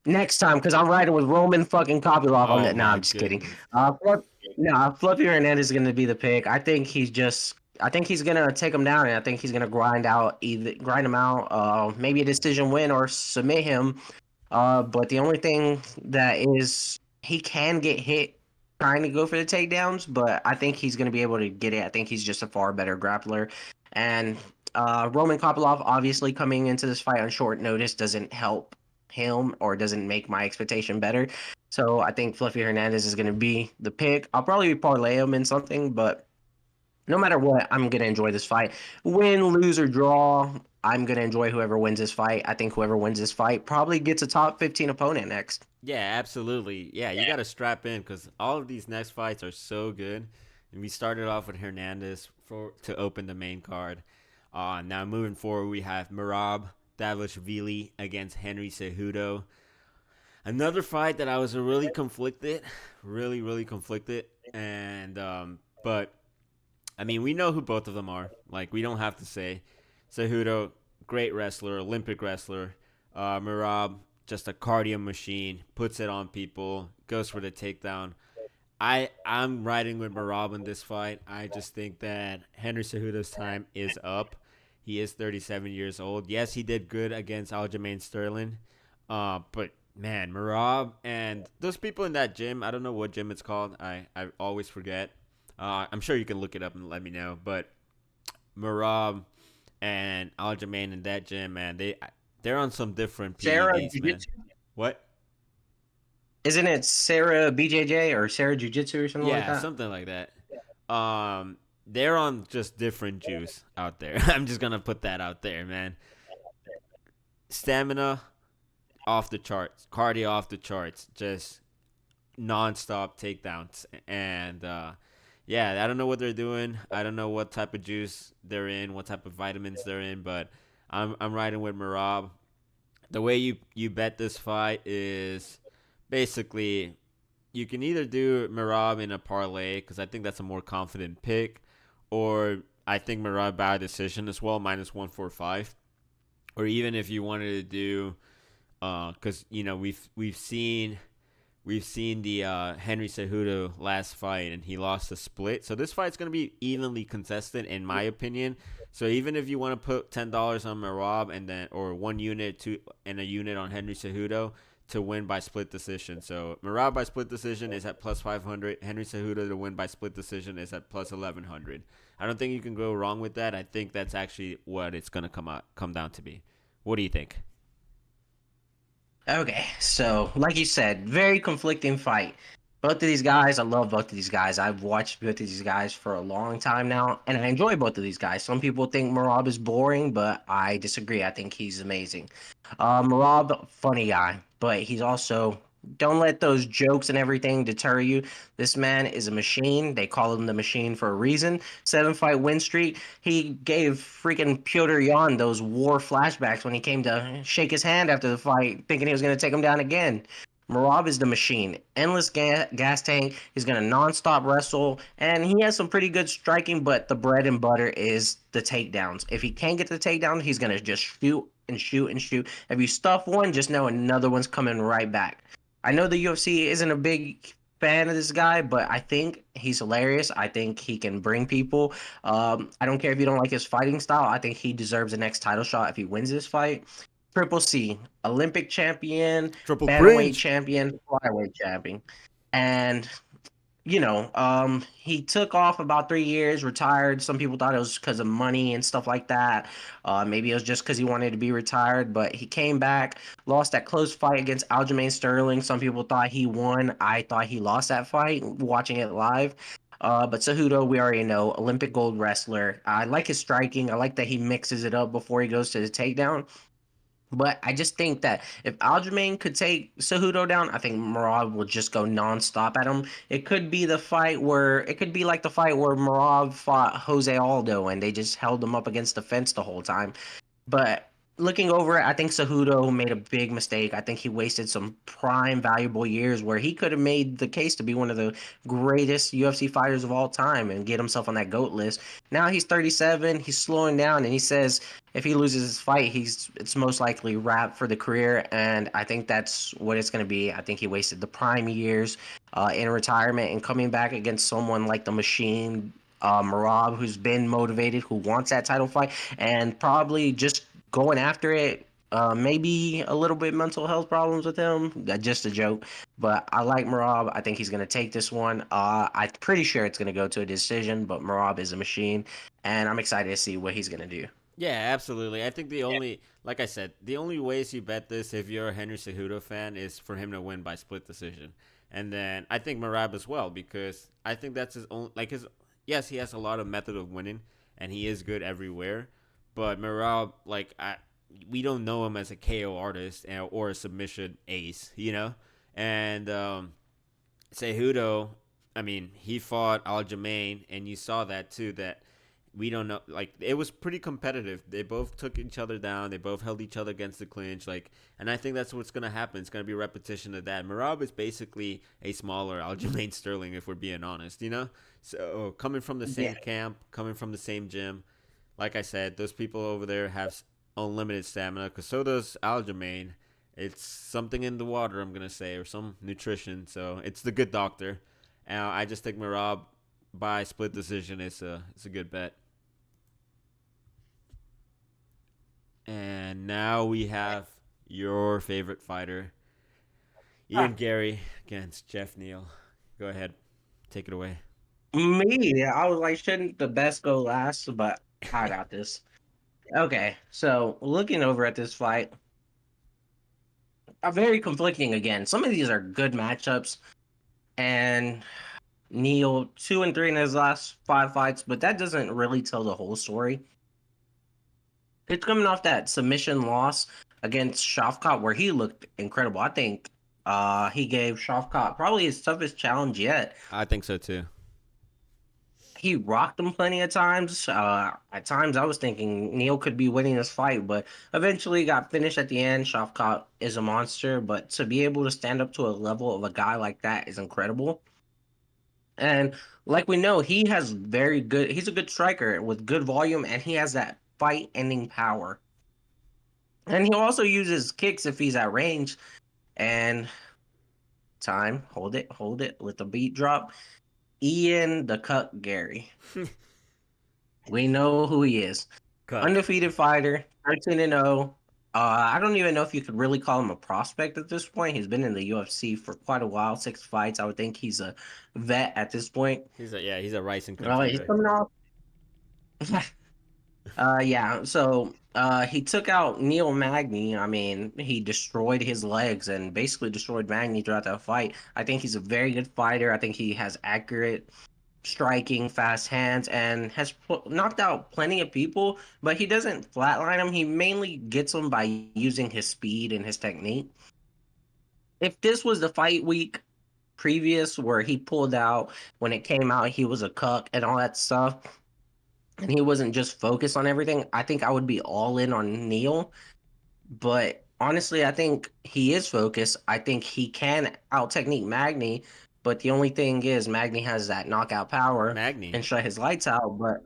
B: next time because I'm riding with Roman fucking Kopylov on
A: Oh
B: that. Nah,
A: my
B: I'm just kidding.
A: goodness.
B: Fluffy Hernandez is going to be the pick. I think he's just. I think he's gonna take him down, and I think he's gonna grind him out. Maybe a decision win or submit him. But the only thing that is he can get hit trying to go for the takedowns, but I think he's going to be able to get it. I think he's just a far better grappler. And Roman Kopylov, obviously coming into this fight on short notice, doesn't help him or doesn't make my expectation better. So I think Fluffy Hernandez is going to be the pick. I'll probably parlay him in something, but no matter what, I'm gonna enjoy this fight. Win, lose, or draw, I'm gonna enjoy whoever wins this fight. I think whoever wins this fight probably gets a top 15 opponent next.
A: Yeah, absolutely. Yeah, you got to strap in because all of these next fights are so good. And we started off with Hernandez for to open the main card. Now moving forward, we have Merab Davishvili against Henry Cejudo. Another fight that I was really conflicted, really conflicted, and but I mean we know who both of them are. Like we don't have to say. Cejudo, great wrestler, Olympic wrestler. Merab, just a cardio machine, puts it on people, goes for the takedown. I'm riding with Merab in this fight. I just think that Henry Cejudo's time is up. He is 37 years old. Yes, he did good against Aljamain Sterling, but man, Merab and those people in that gym. I don't know what gym it's called. I always forget. I'm sure you can look it up and let me know. But Merab and Aljamain in that gym, man, they're on some different
B: Sarah
A: PEDs, man.
B: Jiu-Jitsu?
A: What?
B: Isn't it Sarah BJJ or Sarah Jiu-Jitsu or something like
A: Yeah,
B: that?
A: something like that. They're on just different juice out there. I'm just gonna put that out there, man. Stamina off the charts, cardio off the charts, just nonstop takedowns, and yeah, I don't know what they're doing. I don't know what type of juice they're in, what type of vitamins they're in, but I'm riding with Marab. The way you bet this fight is basically you can either do Marab in a parlay because I think that's a more confident pick, or I think Marab by decision as well, -145, or even if you wanted to do because you know we've seen the Henry Cejudo last fight and he lost a split. So this fight's gonna be evenly contested in my opinion. So even if you want to put $10 on Marab and then or one unit to and a unit on Henry Cejudo to win by split decision. So Marab by split decision is at +500. Henry Cejudo to win by split decision is at +1100. I don't think you can go wrong with that. I think that's actually what it's gonna come down to be. What do you think?
B: Okay, so like you said, very conflicting fight. Both of these guys, I love both of these guys. I've watched both of these guys for a long time now, and I enjoy both of these guys. Some people think Marab is boring, but I disagree. I think he's amazing. Marab, funny guy, but he's also don't let those jokes and everything deter you. This man is a machine. They call him the machine for a reason. 7 fight win streak. He gave freaking Piotr Jan those war flashbacks when he came to shake his hand after the fight, thinking he was going to take him down again. Marab is the machine. Endless gas tank. He's going to nonstop wrestle. And he has some pretty good striking, but the bread and butter is the takedowns. If he can't get the takedown, he's going to just shoot and shoot and shoot. If you stuff one, just know another one's coming right back. I know the UFC isn't a big fan of this guy, but I think he's hilarious. I think he can bring people. I don't care if you don't like his fighting style. I think he deserves the next title shot if he wins this fight. Triple C, Olympic champion,
A: Triple
B: bantamweight
A: cringe.
B: champion, flyweight champion, and he took off about 3 years, retired. Some people thought it was because of money and stuff like that. Maybe it was just because he wanted to be retired, but he came back, lost that close fight against Aljamain Sterling. Some people thought he won. I thought he lost that fight watching it live. But Cejudo, we already know, Olympic gold wrestler. I like his striking. I like that he mixes it up before he goes to the takedown. But I just think that if Aljamain could take Cejudo down, I think Marav will just go nonstop at him. It could be like the fight where Marav fought Jose Aldo and they just held him up against the fence the whole time. But looking over it, I think Cejudo made a big mistake. I think he wasted some prime, valuable years where he could have made the case to be one of the greatest UFC fighters of all time and get himself on that GOAT list. Now he's 37, he's slowing down, and he says if he loses his fight, it's most likely wrap for the career. And I think that's what it's going to be. I think he wasted the prime years in retirement and coming back against someone like the Machine. Marab, who's been motivated, who wants that title fight, and probably just going after it. Maybe a little bit mental health problems with him. Just a joke. But I like Marab. I think he's going to take this one. I'm pretty sure it's going to go to a decision, but Marab is a machine. And I'm excited to see what he's going to do.
A: Yeah, absolutely. I think like I said, the only ways you bet this if you're a Henry Cejudo fan is for him to win by split decision, and then I think Marab as well because I think that's his own like his. Yes, he has a lot of method of winning, and he is good everywhere, but Marab we don't know him as a KO artist or a submission ace, and Cejudo. I mean, he fought Aljamain, and you saw that too. That we don't know. Like it was pretty competitive. They both took each other down. They both held each other against the clinch. And I think that's what's gonna happen. It's gonna be a repetition of that. Marab is basically a smaller Aljamain Sterling, if we're being honest. So coming from the
B: Yeah.
A: same camp, coming from the same gym, like I said, those people over there have unlimited stamina. Cause so does Aljamain. It's something in the water, I'm gonna say, or some nutrition. So it's the good doctor. I just think Marab by split decision is a good bet. And now we have your favorite fighter, Ian Gary against Jeff Neal. Go ahead, take it away.
B: Me, I was like, shouldn't the best go last? But I got this. Okay, so looking over at this fight, very conflicting again. Some of these are good matchups, and Neil 2-3 in his last 5 fights, but that doesn't really tell the whole story. It's coming off that submission loss against Shafkat where he looked incredible. I think he gave Shafkat probably his toughest challenge yet.
A: I think so too.
B: He rocked him plenty of times. At times, I was thinking Neil could be winning this fight, but eventually got finished at the end. Shafkat is a monster, but to be able to stand up to a level of a guy like that is incredible. And like we know, he has very good. He's a good striker with good volume, and he has that fight-ending power. And he also uses kicks if he's at range. And time, hold it, let the beat drop. Ian the Cut Gary. We know who he is.
A: Cut.
B: Undefeated fighter, 13-0. I don't even know if you could really call him a prospect at this point. He's been in the UFC for quite a while, 6 fights. I would think he's a vet at this point.
A: He's a rising
B: He's
A: contender.
B: coming off. Yeah. So he took out Neil Magny. I mean, he destroyed his legs and basically destroyed Magny throughout that fight. I think he's a very good fighter. I think he has accurate striking, fast hands, and has knocked out plenty of people. But he doesn't flatline them. He mainly gets them by using his speed and his technique. If this was the fight week previous where he pulled out when it came out, he was a cuck and all that stuff and he wasn't just focused on everything, I think I would be all in on Neil. But honestly, I think he is focused. I think he can out technique Magni, but the only thing is Magni has that knockout power
A: Magni.
B: and shut his lights out. But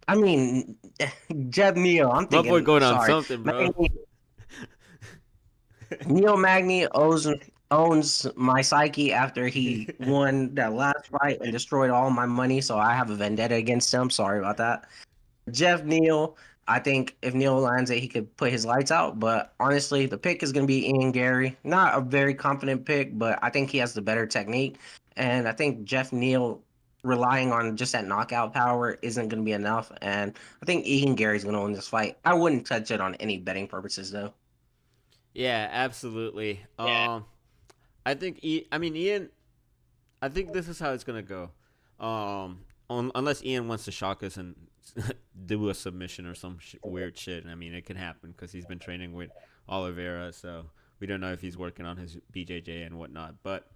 B: I mean, Jeb Neal, I'm
A: My boy
B: thinking,
A: going on
B: sorry,
A: something, bro.
B: Magni, Neil Magny owns my psyche after he won that last fight and destroyed all my money. So I have a vendetta against him. Sorry about that. Jeff Neal, I think if Neal lands it, he could put his lights out. But honestly, the pick is going to be Ian Gary. Not a very confident pick, but I think he has the better technique. And I think Jeff Neal relying on just that knockout power isn't going to be enough. And I think Ian Gary's going to win this fight. I wouldn't touch it on any betting purposes, though.
A: Yeah, absolutely.
B: Yeah.
A: I mean Ian. I think this is how it's gonna go. Unless Ian wants to shock us and do a submission or some weird shit. I mean, it can happen because he's been training with Oliveira, so we don't know if he's working on his BJJ and whatnot. But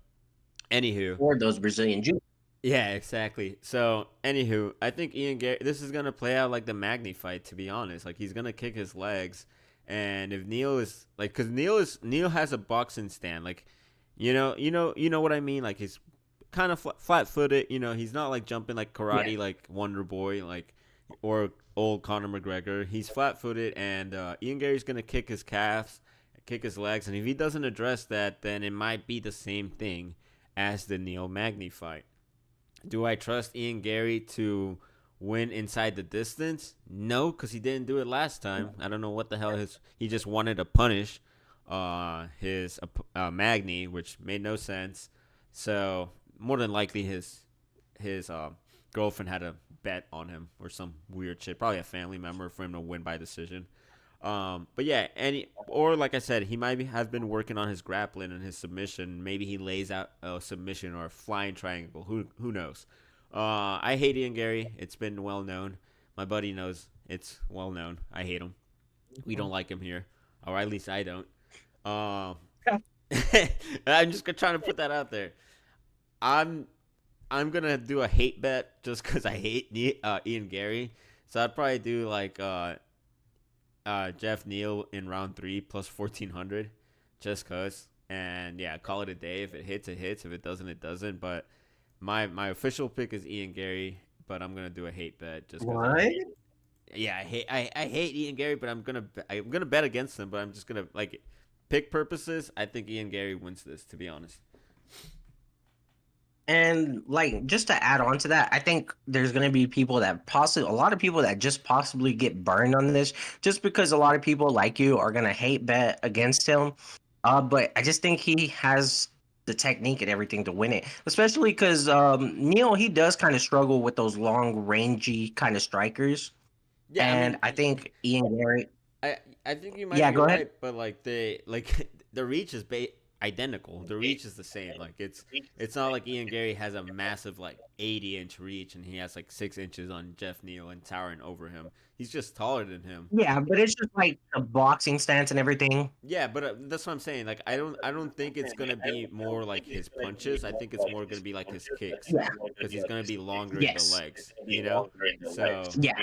A: anywho,
B: Or those Brazilian Jews.
A: yeah, exactly. So anywho, I think Ian Gary. This is gonna play out like the Magni fight. To be honest, like he's gonna kick his legs, And if Neil is like, cause Neil has a boxing stand, like, you know what I mean. Like he's kind of flat footed. You know, he's not like jumping like
B: Yeah.
A: karate like Wonder Boy, like or old Conor McGregor. He's flat footed, and Ian Gary's gonna kick his calves, kick his legs, and if he doesn't address that, then it might be the same thing as the Neil Magny fight. Do I trust Ian Gary to win inside the distance? No, because he didn't do it last time. I don't know what the hell he just wanted to punish his Magny, which made no sense. So more than likely his girlfriend had a bet on him or some weird shit. Probably a family member for him to win by decision. But yeah, or like I said, he might have been working on his grappling and his submission. Maybe he lays out a submission or a flying triangle. Who knows? I hate Ian Gary. It's been well known. My buddy knows it's well known. I hate him. We don't like him here, or at least I don't. Um, I'm just trying to put that out there. I'm I'm gonna do a hate bet just because I hate Ian Gary. So I'd probably do like Jeff Neal in round three plus 1400, just cause. And yeah, call it a day. If it hits, it hits. If it doesn't, it doesn't. But my official pick is Ian Gary. But I'm gonna do a hate bet just cause I
B: What?
A: hate. Yeah, I hate Ian Gary, but I'm gonna bet against him. But I'm just gonna like pick purposes. I think Ian Gary wins this. To be honest.
B: And like just to add on to that, I think there's going to be people that possibly a lot of people that just possibly get burned on this just because a lot of people like you are going to hate bet against him. But I just think he has the technique and everything to win it, especially because Neil he does kind of struggle with those long rangy kind of strikers,
A: Yeah, I
B: and
A: mean,
B: I think Ian Gary.
A: I I think you might
B: Yeah,
A: be
B: go ahead.
A: right, but like the reach is identical. The reach is the same. Like it's not like Ian Gary has a massive like 80-inch reach and he has like 6 inches on Jeff Neal and towering over him. He's just taller than him.
B: Yeah, but it's just like the boxing stance and everything.
A: Yeah, but that's what I'm saying. Like I don't think it's gonna be more like his punches. I think it's more gonna be like his kicks,
B: Yeah.
A: because he's gonna be longer in the
B: Yes.
A: legs. You know, so
B: Yeah.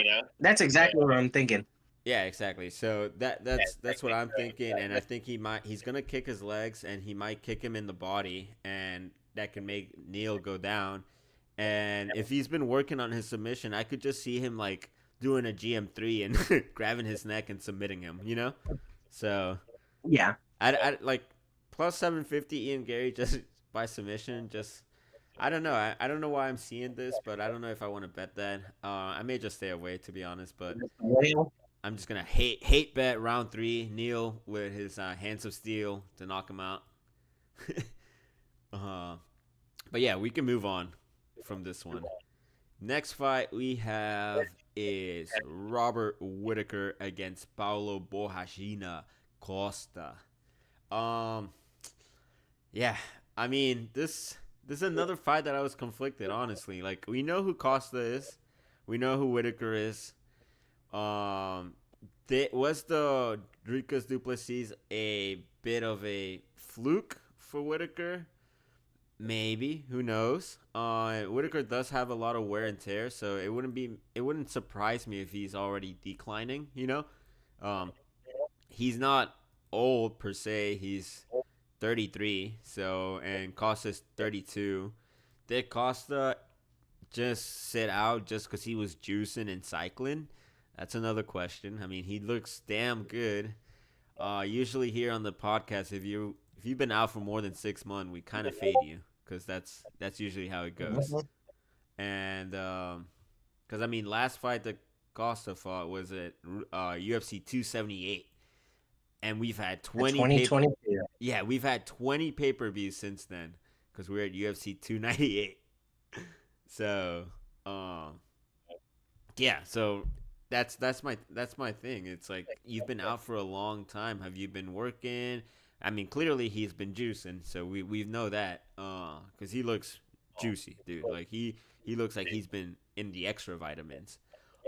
B: That's exactly what I'm thinking.
A: yeah, exactly. So that's what I'm thinking, and I think he's gonna kick his legs, and he might kick him in the body, and that can make Neil go down. And if he's been working on his submission, I could just see him like doing a GM3 and grabbing his neck and submitting him. You know, so
B: Yeah.
A: I like plus 750 Ian Gary just by submission. Just I don't know. I don't know why I'm seeing this, but I don't know if I want to bet that. I may just stay away to be honest, but
B: Well,
A: I'm just gonna hate bet round three. Neil with his hands of steel to knock him out. uh, but yeah, we can move on from this one. Next fight we have is Robert Whitaker against Paulo Borrachina Costa. Um, yeah, I mean this is another fight that I was conflicted. Honestly, like we know who Costa is, we know who Whitaker is. Um, was the Dricus Duplessis a bit of a fluke for Whitaker? Maybe. Who knows? Whitaker does have a lot of wear and tear, so it wouldn't surprise me if he's already declining. You know, um, he's not old per se. He's 33. So and Costa's 32. Did Costa just sit out just because he was juicing and cycling? That's another question. I mean, he looks damn good. Usually here on the podcast, if you've been out for more than 6 months, we kind of fade you because that's usually how it goes. And because I mean, last fight that Costa fought was at UFC 278, and we've had 20 paper.
B: 2022.
A: Yeah, we've had 20 pay per views since then because we're at UFC 298. So, um, yeah, so that's my thing. It's like you've been out for a long time. Have you been working? I mean, clearly he's been juicing, so we know that. Cuz he looks juicy, dude. Like he looks like he's been in the extra vitamins.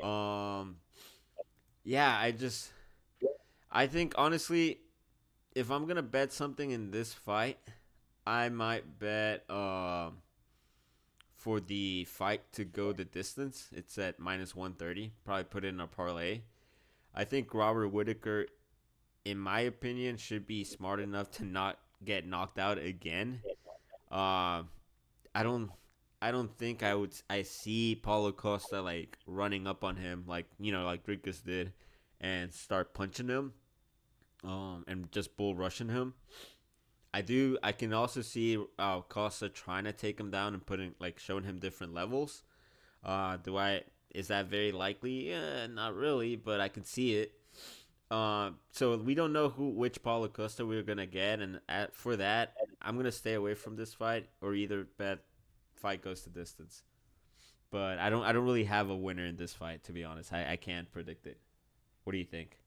A: Um yeah, I think honestly if I'm going to bet something in this fight, I might bet for the fight to go the distance. It's at minus 130. Probably put it in a parlay. I think Robert Whitaker in my opinion, should be smart enough to not get knocked out again. Uh, I don't I don't think I see Paulo Costa like running up on him like like Rikus did and start punching him and just bull rushing him. I can also see Costa trying to take him down and putting like showing him different levels. Do I is that very likely? Yeah, not really, but I can see it. So we don't know which Paulo Costa we're gonna get, and for that, I'm gonna stay away from this fight, or either bet fight goes to distance. But I don't really have a winner in this fight, to be honest. I can't predict it. What do you think?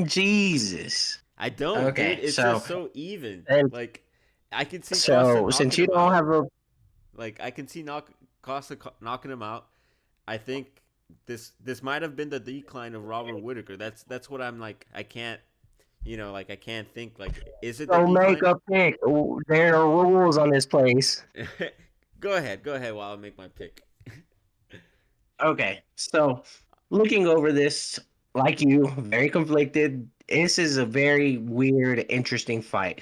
B: Jesus.
A: I don't, dude.
B: Okay,
A: It's just so even.
B: and
A: Like I can see Costa
B: so since
A: knocking
B: you
A: him
B: don't
A: out.
B: have a
A: Like I can see Costa knocking him out. I think this might have been the decline of Robert Whitaker. That's what I'm like. I can't like I can't think like is it the
B: don't make
A: decline?
B: a pick. There are rules on this place.
A: Go ahead while I make my pick.
B: Okay, so looking over this, like you, very conflicted. This is a very weird, interesting fight.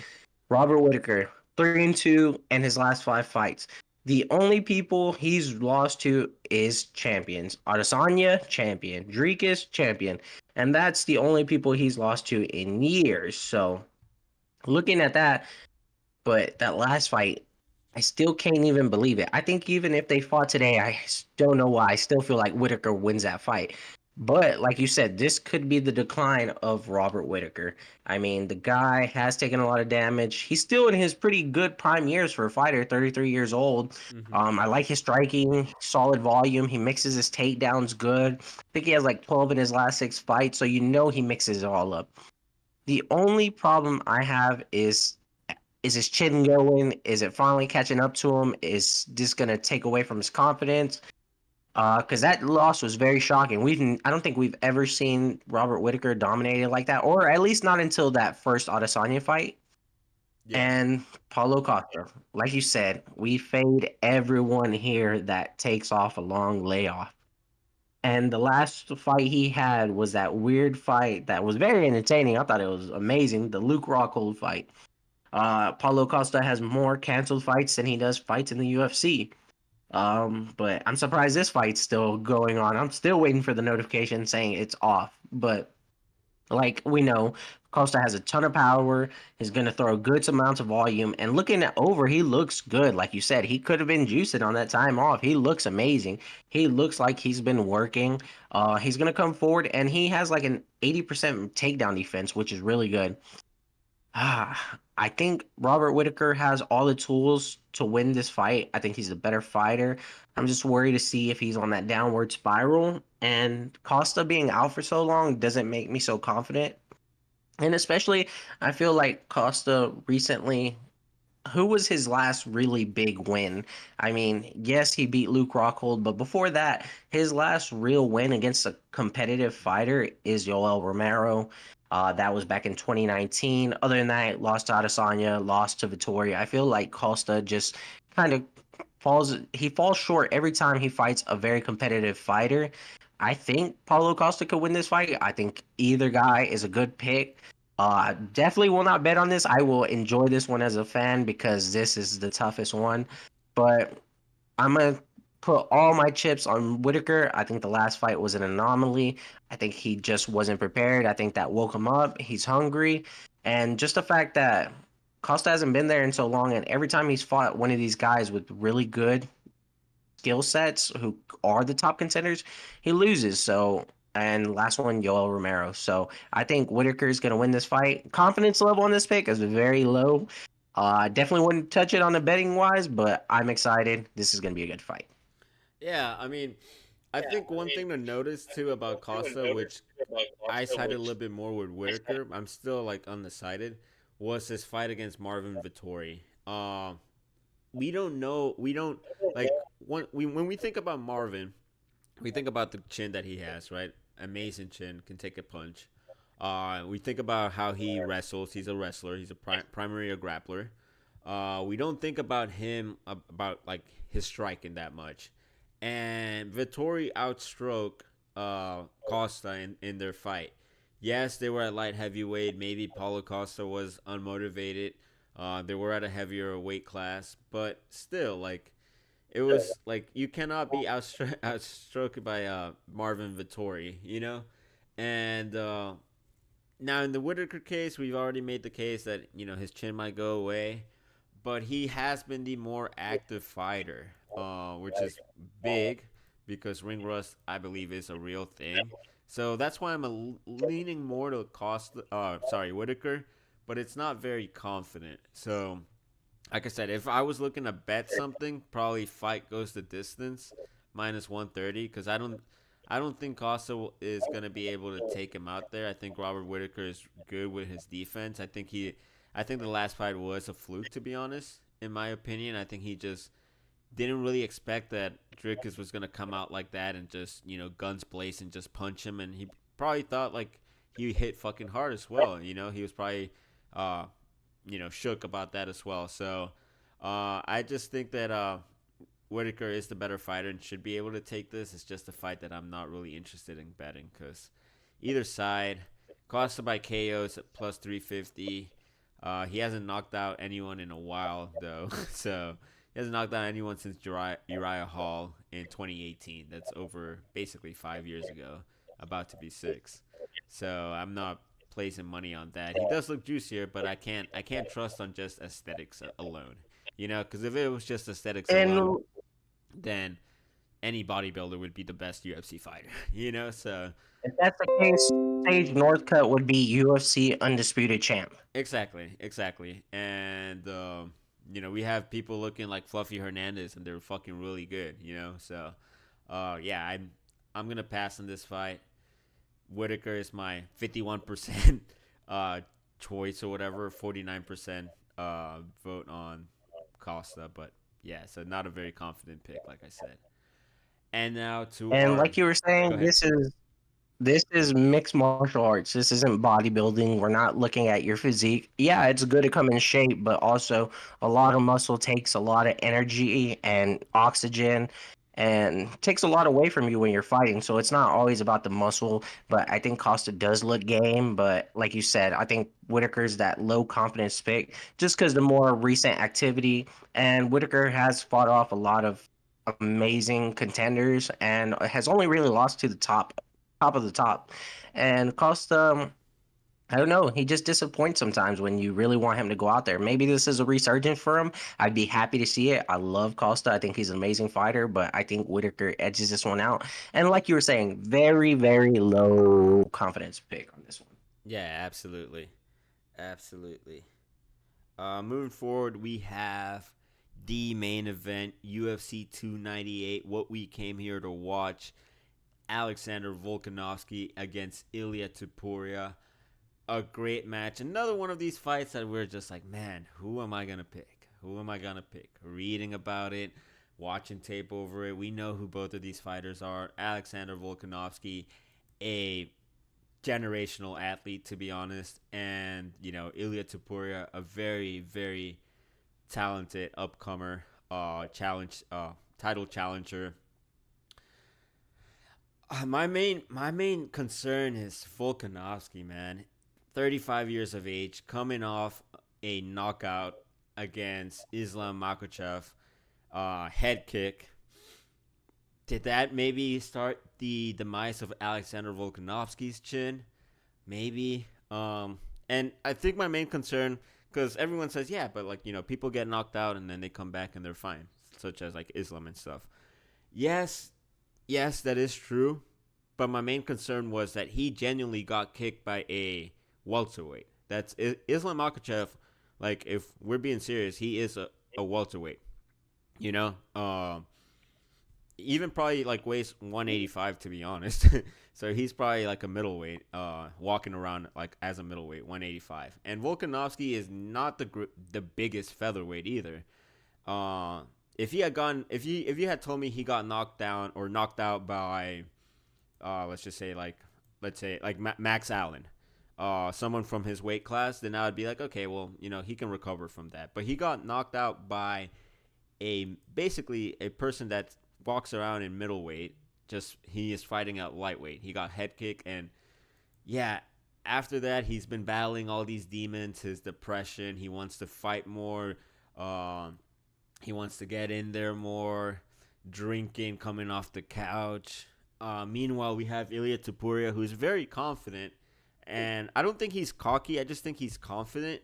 B: Robert Whitaker, 3-2 in his last five fights. The only people he's lost to is champions. Adesanya, champion. Dricus, champion. And that's the only people he's lost to in years. So looking at that, but that last fight, I still can't even believe it. I think even if they fought today, I don't know why. I still feel like Whitaker wins that fight. But like you said, this could be the decline of Robert Whitaker. I mean, the guy has taken a lot of damage. He's still in his pretty good prime years for a fighter, 33 years old.
A: Hmm.
B: I like his striking, solid volume. He mixes his takedowns good. I think he has like 12 in his last six fights, so you know he mixes it all up. The only problem I have is his chin going? Is it finally catching up to him? Is this gonna take away from his confidence? Because that loss was very shocking. I don't think we've ever seen Robert Whitaker dominated like that, or at least not until that first Adesanya fight.
A: Yeah.
B: And Paulo Costa, like you said, we fade everyone here that takes off a long layoff. And the last fight he had was that weird fight that was very entertaining. I thought it was amazing. The Luke Rockhold fight. Paulo Costa has more canceled fights than he does fights in the UFC. But I'm surprised this fight's still going on. I'm still waiting for the notification saying it's off. But like we know, Costa has a ton of power. He's going to throw good amounts of volume. And looking at over, he looks good. Like you said, he could have been juicing on that time off. He looks amazing. He looks like he's been working. He's going to come forward, and he has like an 80% takedown defense, which is really good. I think Robert Whitaker has all the tools to win this fight. I think he's a better fighter. I'm just worried to see if he's on that downward spiral. And Costa being out for so long doesn't make me so confident. And especially, I feel like Costa recently, who was his last really big win? I mean, yes, he beat Luke Rockhold, but before that, his last real win against a competitive fighter is Yoel Romero. That was back in 2019. Other than that, lost to Adesanya, lost to Vittoria. I feel like Costa just kind of falls short every time he fights a very competitive fighter. I think Paulo Costa could win this fight. I think either guy is a good pick. Definitely will not bet on this. I will enjoy this one as a fan because this is the toughest one. But I'm gonna put all my chips on Whitaker. I think the last fight was an anomaly. I think he just wasn't prepared. I think that woke him up. He's hungry, and just the fact that Costa hasn't been there in so long, and every time he's fought one of these guys with really good skill sets who are the top contenders, he loses. So, and last one, Yoel Romero. So I think Whitaker is going to win this fight. Confidence level on this pick is very low. Definitely wouldn't touch it on the betting wise, but I'm excited. This is going to be a good fight.
A: Yeah, I mean, I think one thing to notice too about Costa, which I sided a little bit more with Whitaker. I'm still like undecided. Was his fight against Marvin Vittori? We don't know. We don't like when we think about Marvin, we think about the chin that he has, right? Amazing chin, can take a punch. We think about how he wrestles. He's a wrestler. He's a primary a grappler. We don't think about him about like his striking that much. And Vittori outstroke Costa in their fight. Yes, they were at light heavyweight. Maybe Paulo Costa was unmotivated. They were at a heavier weight class, but still, like it was like you cannot be outstroked by Marvin Vittori, you know. And now in the Whitaker case, we've already made the case that his chin might go away, but he has been the more active fighter, which is big because ring rust, I believe, is a real thing. So that's why leaning more to Whitaker, but it's not very confident. So like I said, if I was looking to bet something, probably fight goes the distance minus 130 because I don't think Costa is gonna be able to take him out there. I think Robert Whitaker is good with his defense. I think the last fight was a fluke, to be honest. In my opinion, I think he just didn't really expect that Dricus was gonna come out like that and just guns blazing and just punch him, and he probably thought like he hit fucking hard as well. He was probably uh shook about that as well. So I just think that Whitaker is the better fighter and should be able to take this. It's just a fight that I'm not really interested in betting because either side, Costa by KO is at plus 350. He hasn't knocked out anyone in a while though, so he hasn't knocked out anyone since Uriah Hall in 2018. That's over basically 5 years ago, about to be six. So I'm not placing money on that. He does look juicier, but I can't trust on just aesthetics alone. Because if it was just aesthetics alone,
B: And
A: then any bodybuilder would be the best UFC fighter. So
B: if that's the case, Sage Northcutt would be UFC undisputed champ.
A: exactly. And we have people looking like Fluffy Hernandez, and they're fucking really good. So yeah, I'm gonna pass on this fight. Whitaker is my 51% choice or whatever, 49% vote on Costa, but yeah, so not a very confident pick, like I said. And now to
B: And
A: our
B: like you were
A: go
B: saying,
A: ahead.
B: this is mixed martial arts. This isn't bodybuilding. We're not looking at your physique. Yeah, it's good to come in shape, but also a lot of muscle takes a lot of energy and oxygen and takes a lot away from you when you're fighting. So it's not always about the muscle, but I think Costa does look game. But like you said, I think Whitaker's that low confidence pick just because the more recent activity. And Whitaker has fought off a lot of amazing contenders and has only really lost to the top of the top. And Costa, I don't know, he just disappoints sometimes when you really want him to go out there. Maybe this is a resurgence for him. I'd be happy to see it. I love Costa. I think he's an amazing fighter, but I think Whitaker edges this one out. And like you were saying, very, very low confidence pick on this one.
A: Yeah, absolutely. Absolutely. Moving forward, we have the main event, UFC 298, what we came here to watch. Alexander Volkanovski against Ilya Topuria. A great match. Another one of these fights that we're just like, man, who am I going to pick? Who am I going to pick? Reading about it, watching tape over it. We know who both of these fighters are. Alexander Volkanovski, a generational athlete, to be honest. And, Ilya Topuria, a very, very talented upcomer, title challenger. My main concern is Volkanovski, man. 35 years of age, coming off a knockout against Islam Makhachev, head kick. Did that maybe start the demise of Alexander Volkanovski's chin? Maybe. And I think my main concern, because everyone says, yeah, but like people get knocked out and then they come back and they're fine, such as like Islam and stuff. Yes, yes, that is true. But my main concern was that he genuinely got kicked by a welterweight. That's Islam Makhachev. Like, if we're being serious, he is a welterweight. You know, even probably like weighs 185 to be honest. So he's probably like a middleweight, walking around like as a middleweight, 185. And Volkanovski is not the biggest featherweight either. If he had gone, if you had told me he got knocked down or knocked out by, let's say like Max Allen, someone from his weight class, then I would be like, okay, well, he can recover from that. But he got knocked out by basically a person that walks around in middleweight. Just he is fighting at lightweight. He got head kick, and yeah, after that, he's been battling all these demons, his depression. He wants to fight more. Um, he wants to get in there more, drinking, coming off the couch. Meanwhile, we have Ilya Topuria, who's very confident, and I don't think he's cocky. I just think he's confident,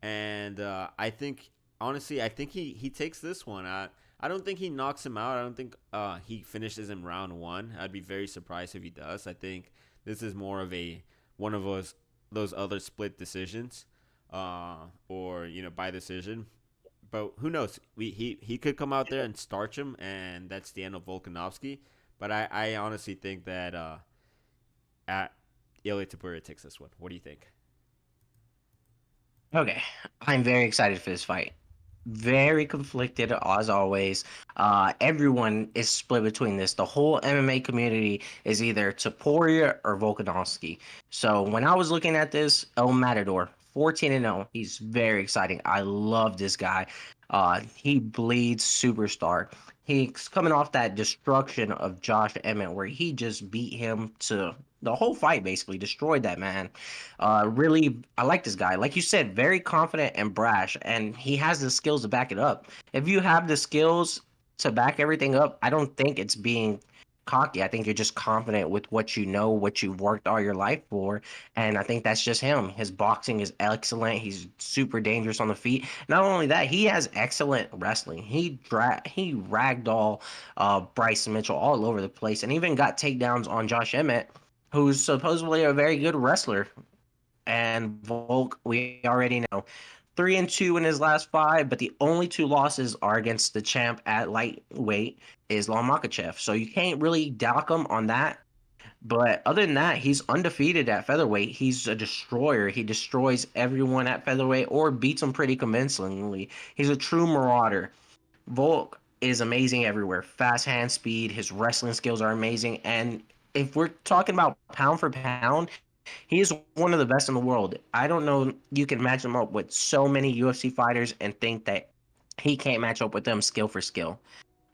A: and I think honestly, I think he takes this one. I don't think he knocks him out. I don't think he finishes in round one. I'd be very surprised if he does. I think this is more of a one of those other split decisions, or by decision. But who knows? He could come out there and starch him, and that's the end of Volkanovski. But I honestly think that at Ilya Topuria takes this one. What do you think?
B: Okay, I'm very excited for this fight. Very conflicted as always. Everyone is split between this. The whole MMA community is either Topuria or Volkanovski. So when I was looking at this, El Matador, 14-0. He's very exciting. I love this guy. He bleeds superstar. He's coming off that destruction of Josh Emmett, where he just beat him to the whole fight, basically destroyed that man. Really, I like this guy. Like you said, very confident and brash, and he has the skills to back it up. If you have the skills to back everything up, I don't think it's being cocky. I think you're just confident with what you know, what you've worked all your life for, and I think that's just him. His boxing is excellent. He's super dangerous on the feet. Not only that, he has excellent wrestling. He ragdoll Bryce Mitchell all over the place, and even got takedowns on Josh Emmett, who's supposedly a very good wrestler. And Volk, we already know, 3-2 in his last five, but the only two losses are against the champ at lightweight, Islam Makhachev. So you can't really dock him on that. But other than that, he's undefeated at featherweight. He's a destroyer. He destroys everyone at featherweight or beats them pretty convincingly. He's a true marauder. Volk is amazing everywhere. Fast hand speed, his wrestling skills are amazing. And if we're talking about pound for pound, he is one of the best in the world. I don't know. You can match him up with so many UFC fighters and think that he can't match up with them skill for skill.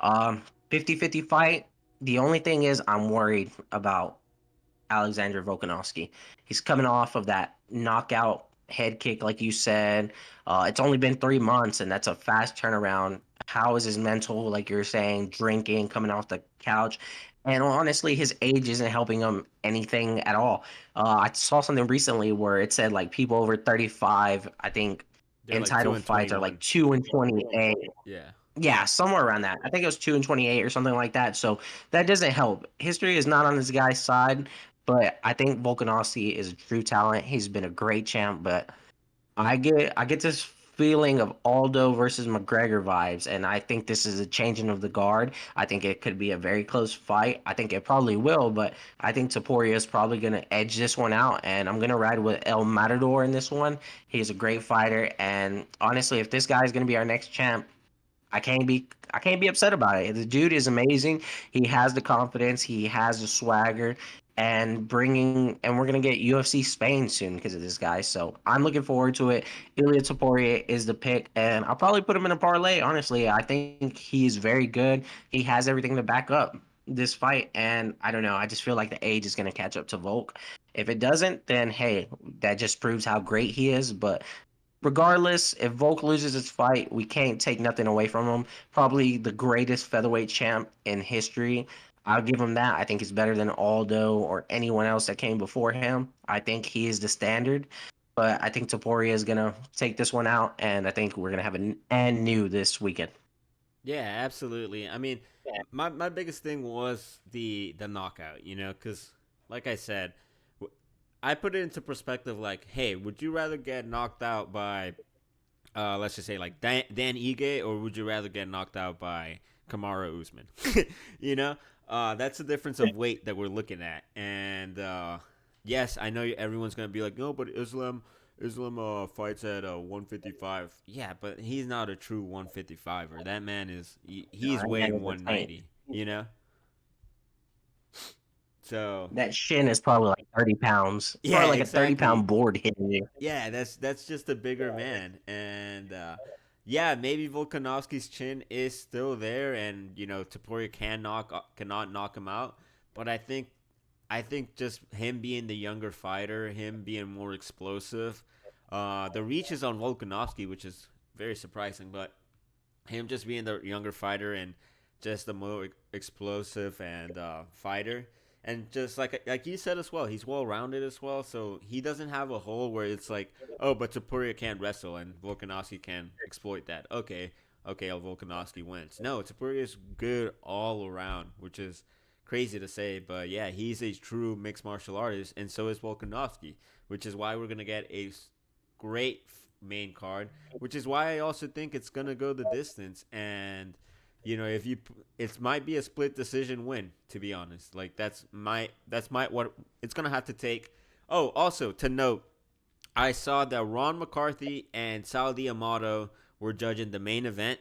B: 50-50 fight. The only thing is, I'm worried about Alexander Volkanovski. He's coming off of that knockout head kick, like you said. It's only been 3 months, and that's a fast turnaround. How is his mental, like you're saying, drinking, coming off the couch? And honestly, his age isn't helping him anything at all. I saw something recently where it said like people over 35, I think,
A: They're
B: in
A: like two
B: title
A: and
B: fights are like
A: twenty-one.
B: 2-28.
A: Yeah.
B: Yeah, somewhere around that. I think it was 2-28 or something like that. So that doesn't help. History is not on this guy's side, but I think Volkanovski is a true talent. He's been a great champ, but I get this feeling of Aldo versus McGregor vibes, and I think this is a changing of the guard. I think it could be a very close fight. I think it probably will, but I think Topuria is probably going to edge this one out, and I'm going to ride with El Matador in this one. He's a great fighter, and honestly, if this guy is going to be our next champ, I can't be upset about it. The dude is amazing. He has the confidence. He has the swagger, and we're gonna get UFC Spain soon because of this guy. So I'm looking forward to it. Ilya Taporia is the pick, and I'll probably put him in a parlay. Honestly, I think he is very good. He has everything to back up this fight, and I don't know. I just feel like the age is gonna catch up to Volk. If it doesn't, then hey, that just proves how great he is. But regardless, if Volk loses his fight, we can't take nothing away from him. Probably the greatest featherweight champ in history. I'll give him that. I think he's better than Aldo or anyone else that came before him. I think he is the standard. But I think Topuria is gonna take this one out, and I think we're gonna have an and new this weekend.
A: Yeah, absolutely. I mean, my biggest thing was the knockout, cuz like I said, I put it into perspective like, hey, would you rather get knocked out by let's just say like Dan Ige, or would you rather get knocked out by Kamara Usman? you know, that's the difference of weight that we're looking at. And yes, I know everyone's gonna be like, no, but Islam fights at 155. Yeah, but he's not a true 155er. That man he's
B: That man
A: weighing
B: is a tank.
A: 190. So
B: That shin is probably like 30 pounds. It's
A: yeah,
B: probably like a 30
A: exactly.
B: pound board hitting you.
A: Yeah, that's just a bigger man, and yeah, maybe Volkanovski's chin is still there, and Topuria cannot knock him out, but I think I think just him being the younger fighter, him being more explosive. The reach is on Volkanovski, which is very surprising, but him just being the younger fighter and just the more explosive and fighter, and just like you said as well, he's well rounded as well. So he doesn't have a hole where it's like, oh, but Topuria can't wrestle and Volkanovski can exploit that. Okay, okay, Volkanovski wins. No, Topuria is good all around, which is crazy to say, but yeah, he's a true mixed martial artist, and so is Volkanovski, which is why we're gonna get a great main card, which is why I also think it's gonna go the distance. And if you, it might be a split decision win. To be honest, like that's my what it's gonna have to take. Oh, also to note, I saw that Ron McCarthy and Sal D'Amato were judging the main event,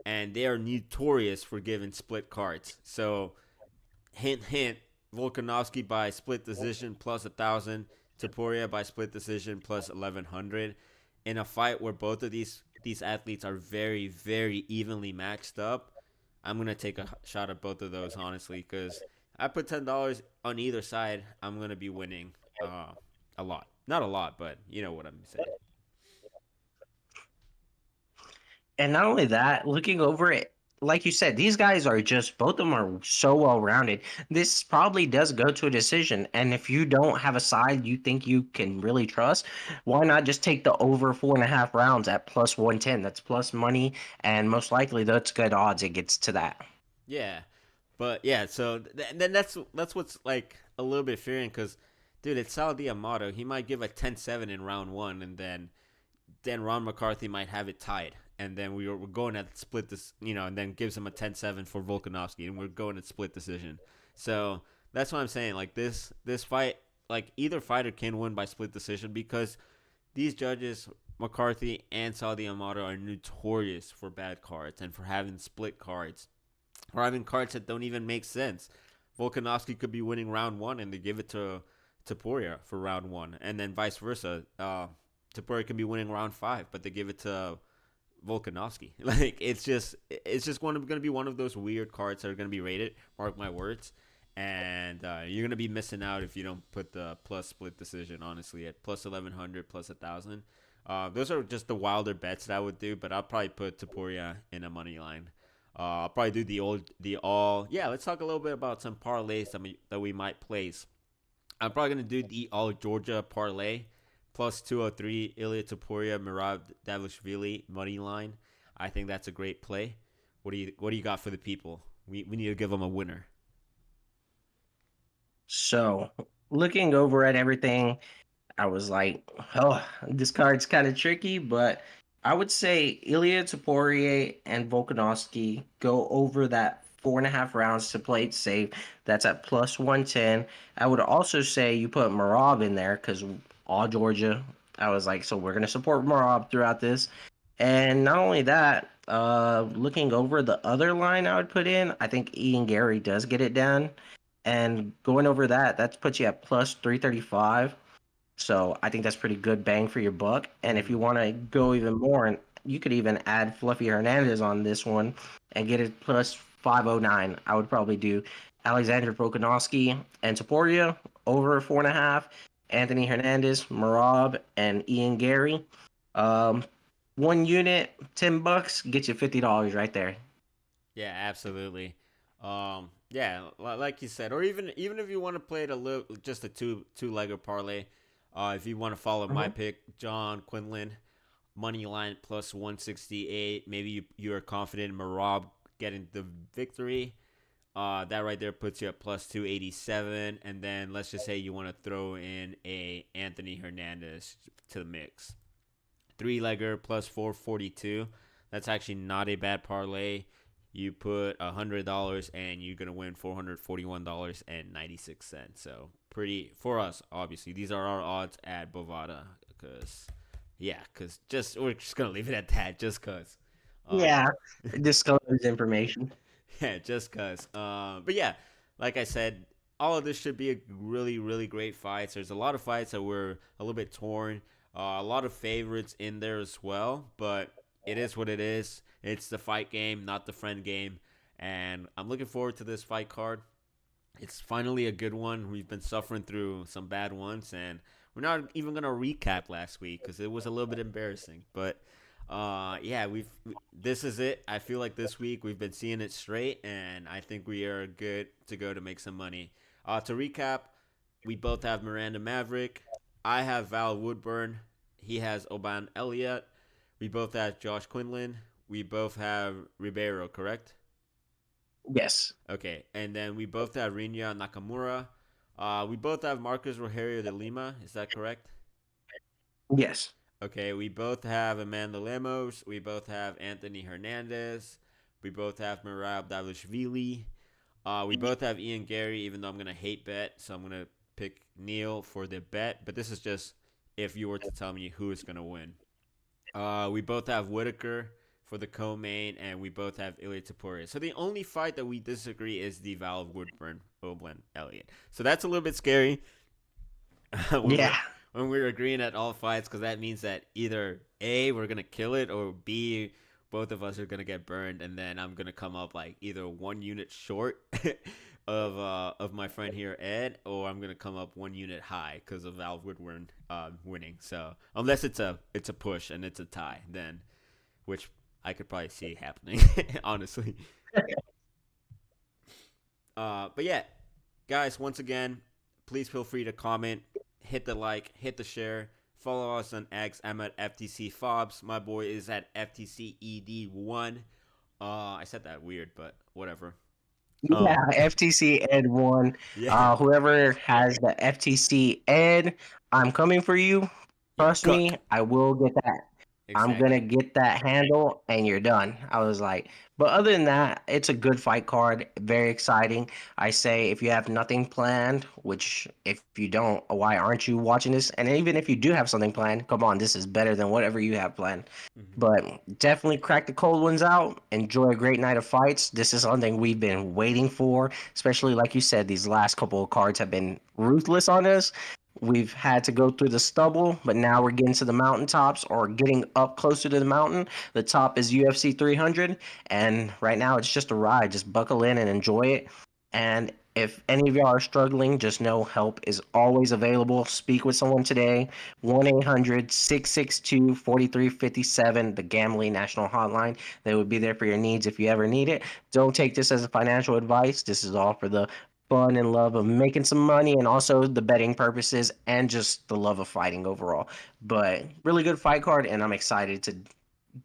A: and they are notorious for giving split cards. So hint, hint. Volkanovski by split decision plus 1,000. Topuria by split decision plus 1,100. In a fight where both of these athletes are very very evenly matched up, I'm gonna take a shot at both of those honestly because I put $10 on either side. I'm gonna be winning a lot. Not a lot, but you know what I'm saying.
B: And not only that, looking over it, like you said, these guys are just both of them are so well rounded. This probably does go to a decision. And if you don't have a side you think you can really trust, why not just take the over 4.5 rounds at plus 110? That's plus money, and most likely that's good odds it gets to that.
A: Yeah, but yeah, so then that's what's like a little bit fearing because, dude, it's Sal D'Amato. He might give a 10-7 in round one, and then Ron McCarthy might have it tied, and then we're going at split this, and then gives him a 10-7 for Volkanovski, and we're going at split decision. So that's what I'm saying. Like this fight, like either fighter can win by split decision because these judges, McCarthy and Sal D'Amato, are notorious for bad cards and for having split cards or having cards that don't even make sense. Volkanovski could be winning round one and they give it to Topuria for round one, and then vice versa. Topuria could be winning round five, but they give it to Volkanovski. Like it's just going to be one of those weird cards that are going to be rated. Mark my words. And you're gonna be missing out if you don't put the plus split decision. Honestly, at plus 1,100, plus 1,000. Those are just the wilder bets that I would do, but I'll probably put Topuria in a money line. I'll probably do the all. Yeah, let's talk a little bit about some parlays that we might place. I'm probably gonna do the all Georgia parlay plus 203 Ilya Topuria Mirab Davishvili money line. I think that's a great play. What do you got for the people? We need to give them a winner.
B: So, looking over at everything, I was like, oh, this card's kind of tricky, but I would say Ilya Taporia and Volkanovski go over that 4.5 rounds to play it safe. That's at plus 110. I would also say you put Marab in there because all Georgia. I was like, so we're going to support Marab throughout this. And not only that, looking over the other line I would put in, I think Ian Gary does get it done. And going over that, that puts you at plus 335. So I think that's pretty good bang for your buck. And if you
A: Mm-hmm.
B: want to go even more, and you could even add Fluffy Hernandez on this one and get it plus 509. I would probably do Alexander Volkanovski and Taporia over 4.5. Anthony Hernandez, Marab, and Ian Gary. Um, one unit, $10, get you $50 right there.
A: Yeah, absolutely. Yeah, like you said, or even if you want to play it a little, just a two legger parlay. If you want to follow my
B: Mhm.
A: pick, John Quinlan, money line plus 168. Maybe you're confident in Marab getting the victory. That right there puts you at plus 287. And then let's just say you want to throw in a Anthony Hernandez to the mix. Three legger plus 442. That's actually not a bad parlay. You put $100 and you're gonna win $441.96. So pretty for us, obviously. These are our odds at Bovada, because yeah, because just we're just gonna leave it at that, just cause. Um,
B: Yeah, disclose information.
A: yeah, just cause. But yeah, like I said, all of this should be a really, really great fights. There's a lot of fights that were a little bit torn. A lot of favorites in there as well, but it is what it is. It's the fight game, not the friend game. And I'm looking forward to this fight card. It's finally a good one. We've been suffering through some bad ones, and we're not even gonna recap last week because it was a little bit embarrassing. But yeah, this is it. I feel like this week we've been seeing it straight, and I think we are good to go to make some money. To recap, we both have Miranda Maverick. I have Val Woodburn. He has Oban Elliott. We both have Josh Quinlan. We both have Ribeiro, correct?
B: Yes.
A: Okay, and then we both have Rinya Nakamura. We both have Marcus Rogerio de Lima. Is that correct?
B: Yes.
A: Okay, we both have Amanda Lemos. We both have Anthony Hernandez. We both have Merab Davishvili. We both have Ian Gary, even though I'm going to hate bet. So I'm going to pick Neil for the bet. But this is just if you were to tell me who is going to win. We both have Whitaker for the co-main, and we both have Ilya Topuria. So the only fight that we disagree is the Val Woodburn Oberlin Elliott. So that's a little bit scary when we're
B: Yeah.
A: when we're agreeing at all fights, because that means that either A, we're gonna kill it, or B, both of us are gonna get burned, and then I'm gonna come up like either 1 unit short of my friend here Ed, or I'm gonna come up 1 unit high because of Val Woodburn winning. So unless it's a push and it's a tie, then which I could probably see happening, honestly. But yeah, guys, once again, please feel free to comment, hit the like, hit the share, follow us on X. I'm at FTC Fobs. My boy is at FTC ED1. I said that weird, but whatever.
B: Yeah, FTC Ed one.
A: Yeah,
B: Whoever has the FTC Ed, I'm coming for you.
A: yeah,
B: Trust me, I will get that. I'm gonna
A: exactly.
B: get that handle and you're done. I was like, but other than that, it's a good fight card, very exciting. I say if you have nothing planned, which if you don't, why aren't you watching this? And even if you do have something planned, come on, this is better than whatever you have planned.
A: Hmm.
B: But definitely crack the cold ones out. Enjoy a great night of fights. This is something we've been waiting for, especially like you said, these last couple of cards have been ruthless on us. We've had to go through the stubble, but now we're getting to the mountaintops or getting up closer to the mountain. The top is UFC 300, and right now it's just a ride. Just buckle in and enjoy it. And if any of y'all are struggling, just know help is always available. Speak with someone today. 1-800-662-4357, the Gambling National Hotline. They would be there for your needs if you ever need it. Don't take this as a financial advice. This is all for the fun and love of making some money and also the betting purposes and just the love of fighting overall. But really good fight card, and I'm excited to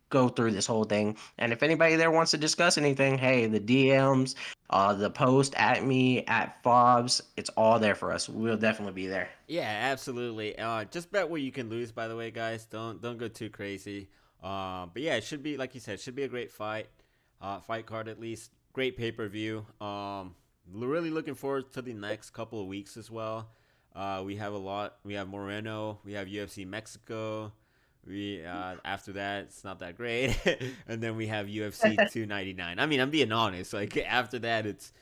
B: go through this whole thing. And if anybody there wants to discuss anything, hey, the DMs, the post at me, at Fobs, it's all there for us. We'll definitely be there.
A: Yeah, absolutely. Just bet where you can lose. By the way, guys, don't go too crazy. But yeah, it should be like you said, should be a great fight. Fight card at least. Great pay per view. Really looking forward to the next couple of weeks as well. We have a lot. We have Moreno. We have UFC Mexico. We after that it's not that great, and then we have UFC 299. I mean, I'm being honest. Like after that, it's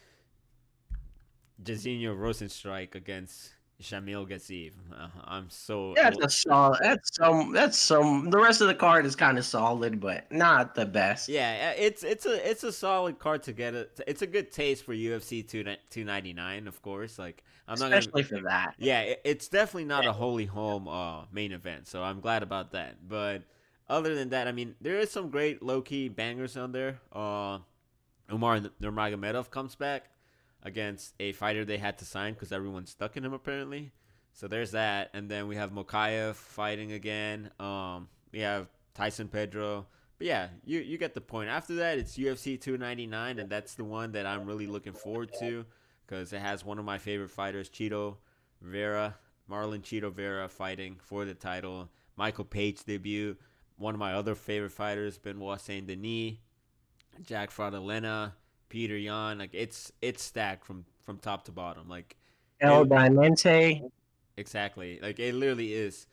A: Jairzinho Rosenstrike against Shamil Gaziv. I'm so
B: That's a solid. That's some. The rest of the card is kind of solid, but not the best,
A: yeah. It's a solid card to get. It's a good taste for UFC 299, of course. Like I'm not gonna.
B: especially for that.
A: Yeah, it's definitely not a holy home main event, so I'm glad about that. But other than that, I mean, there is some great low key bangers on there. Umar Nurmagomedov comes back against a fighter they had to sign because everyone's stuck in him apparently. So there's that, and then we have Mokayev fighting again. We have Tyson Pedro. But yeah, you get the point. After that, it's UFC 299, and that's the one that I'm really looking forward to because it has one of my favorite fighters, Chito Vera, Marlon Chito Vera, fighting for the title. Michael Page debut. One of my other favorite fighters, Benoit Saint Denis, Jack Fradalena, Peter Yan. Like it's stacked from top to bottom. Like
B: El
A: it
B: Diamante.
A: exactly. Like it literally is.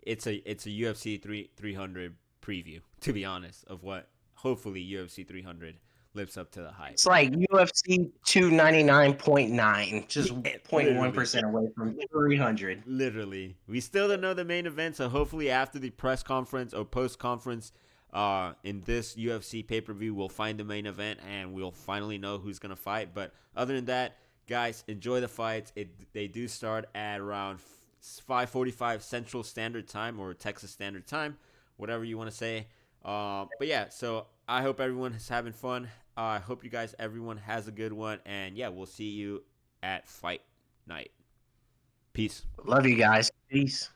A: It's a UFC 300 preview. To be honest, of what hopefully UFC 300 lives up to the hype.
B: It's like UFC 299.9, just
A: Yeah,
B: zero point one
A: literally.
B: percent away from 300.
A: Literally. We still don't know the main event, so hopefully after the press conference or post conference in this UFC pay per view, we'll find the main event and we'll finally know who's going to fight. But other than that, Guys, enjoy the fights. They do start at around 5:45 Central Standard Time or Texas Standard Time, whatever you want to say. But yeah, so I hope everyone is having fun. I hope you guys, everyone has a good one, and yeah, we'll see you at fight night. Peace.
B: Love you guys. Peace.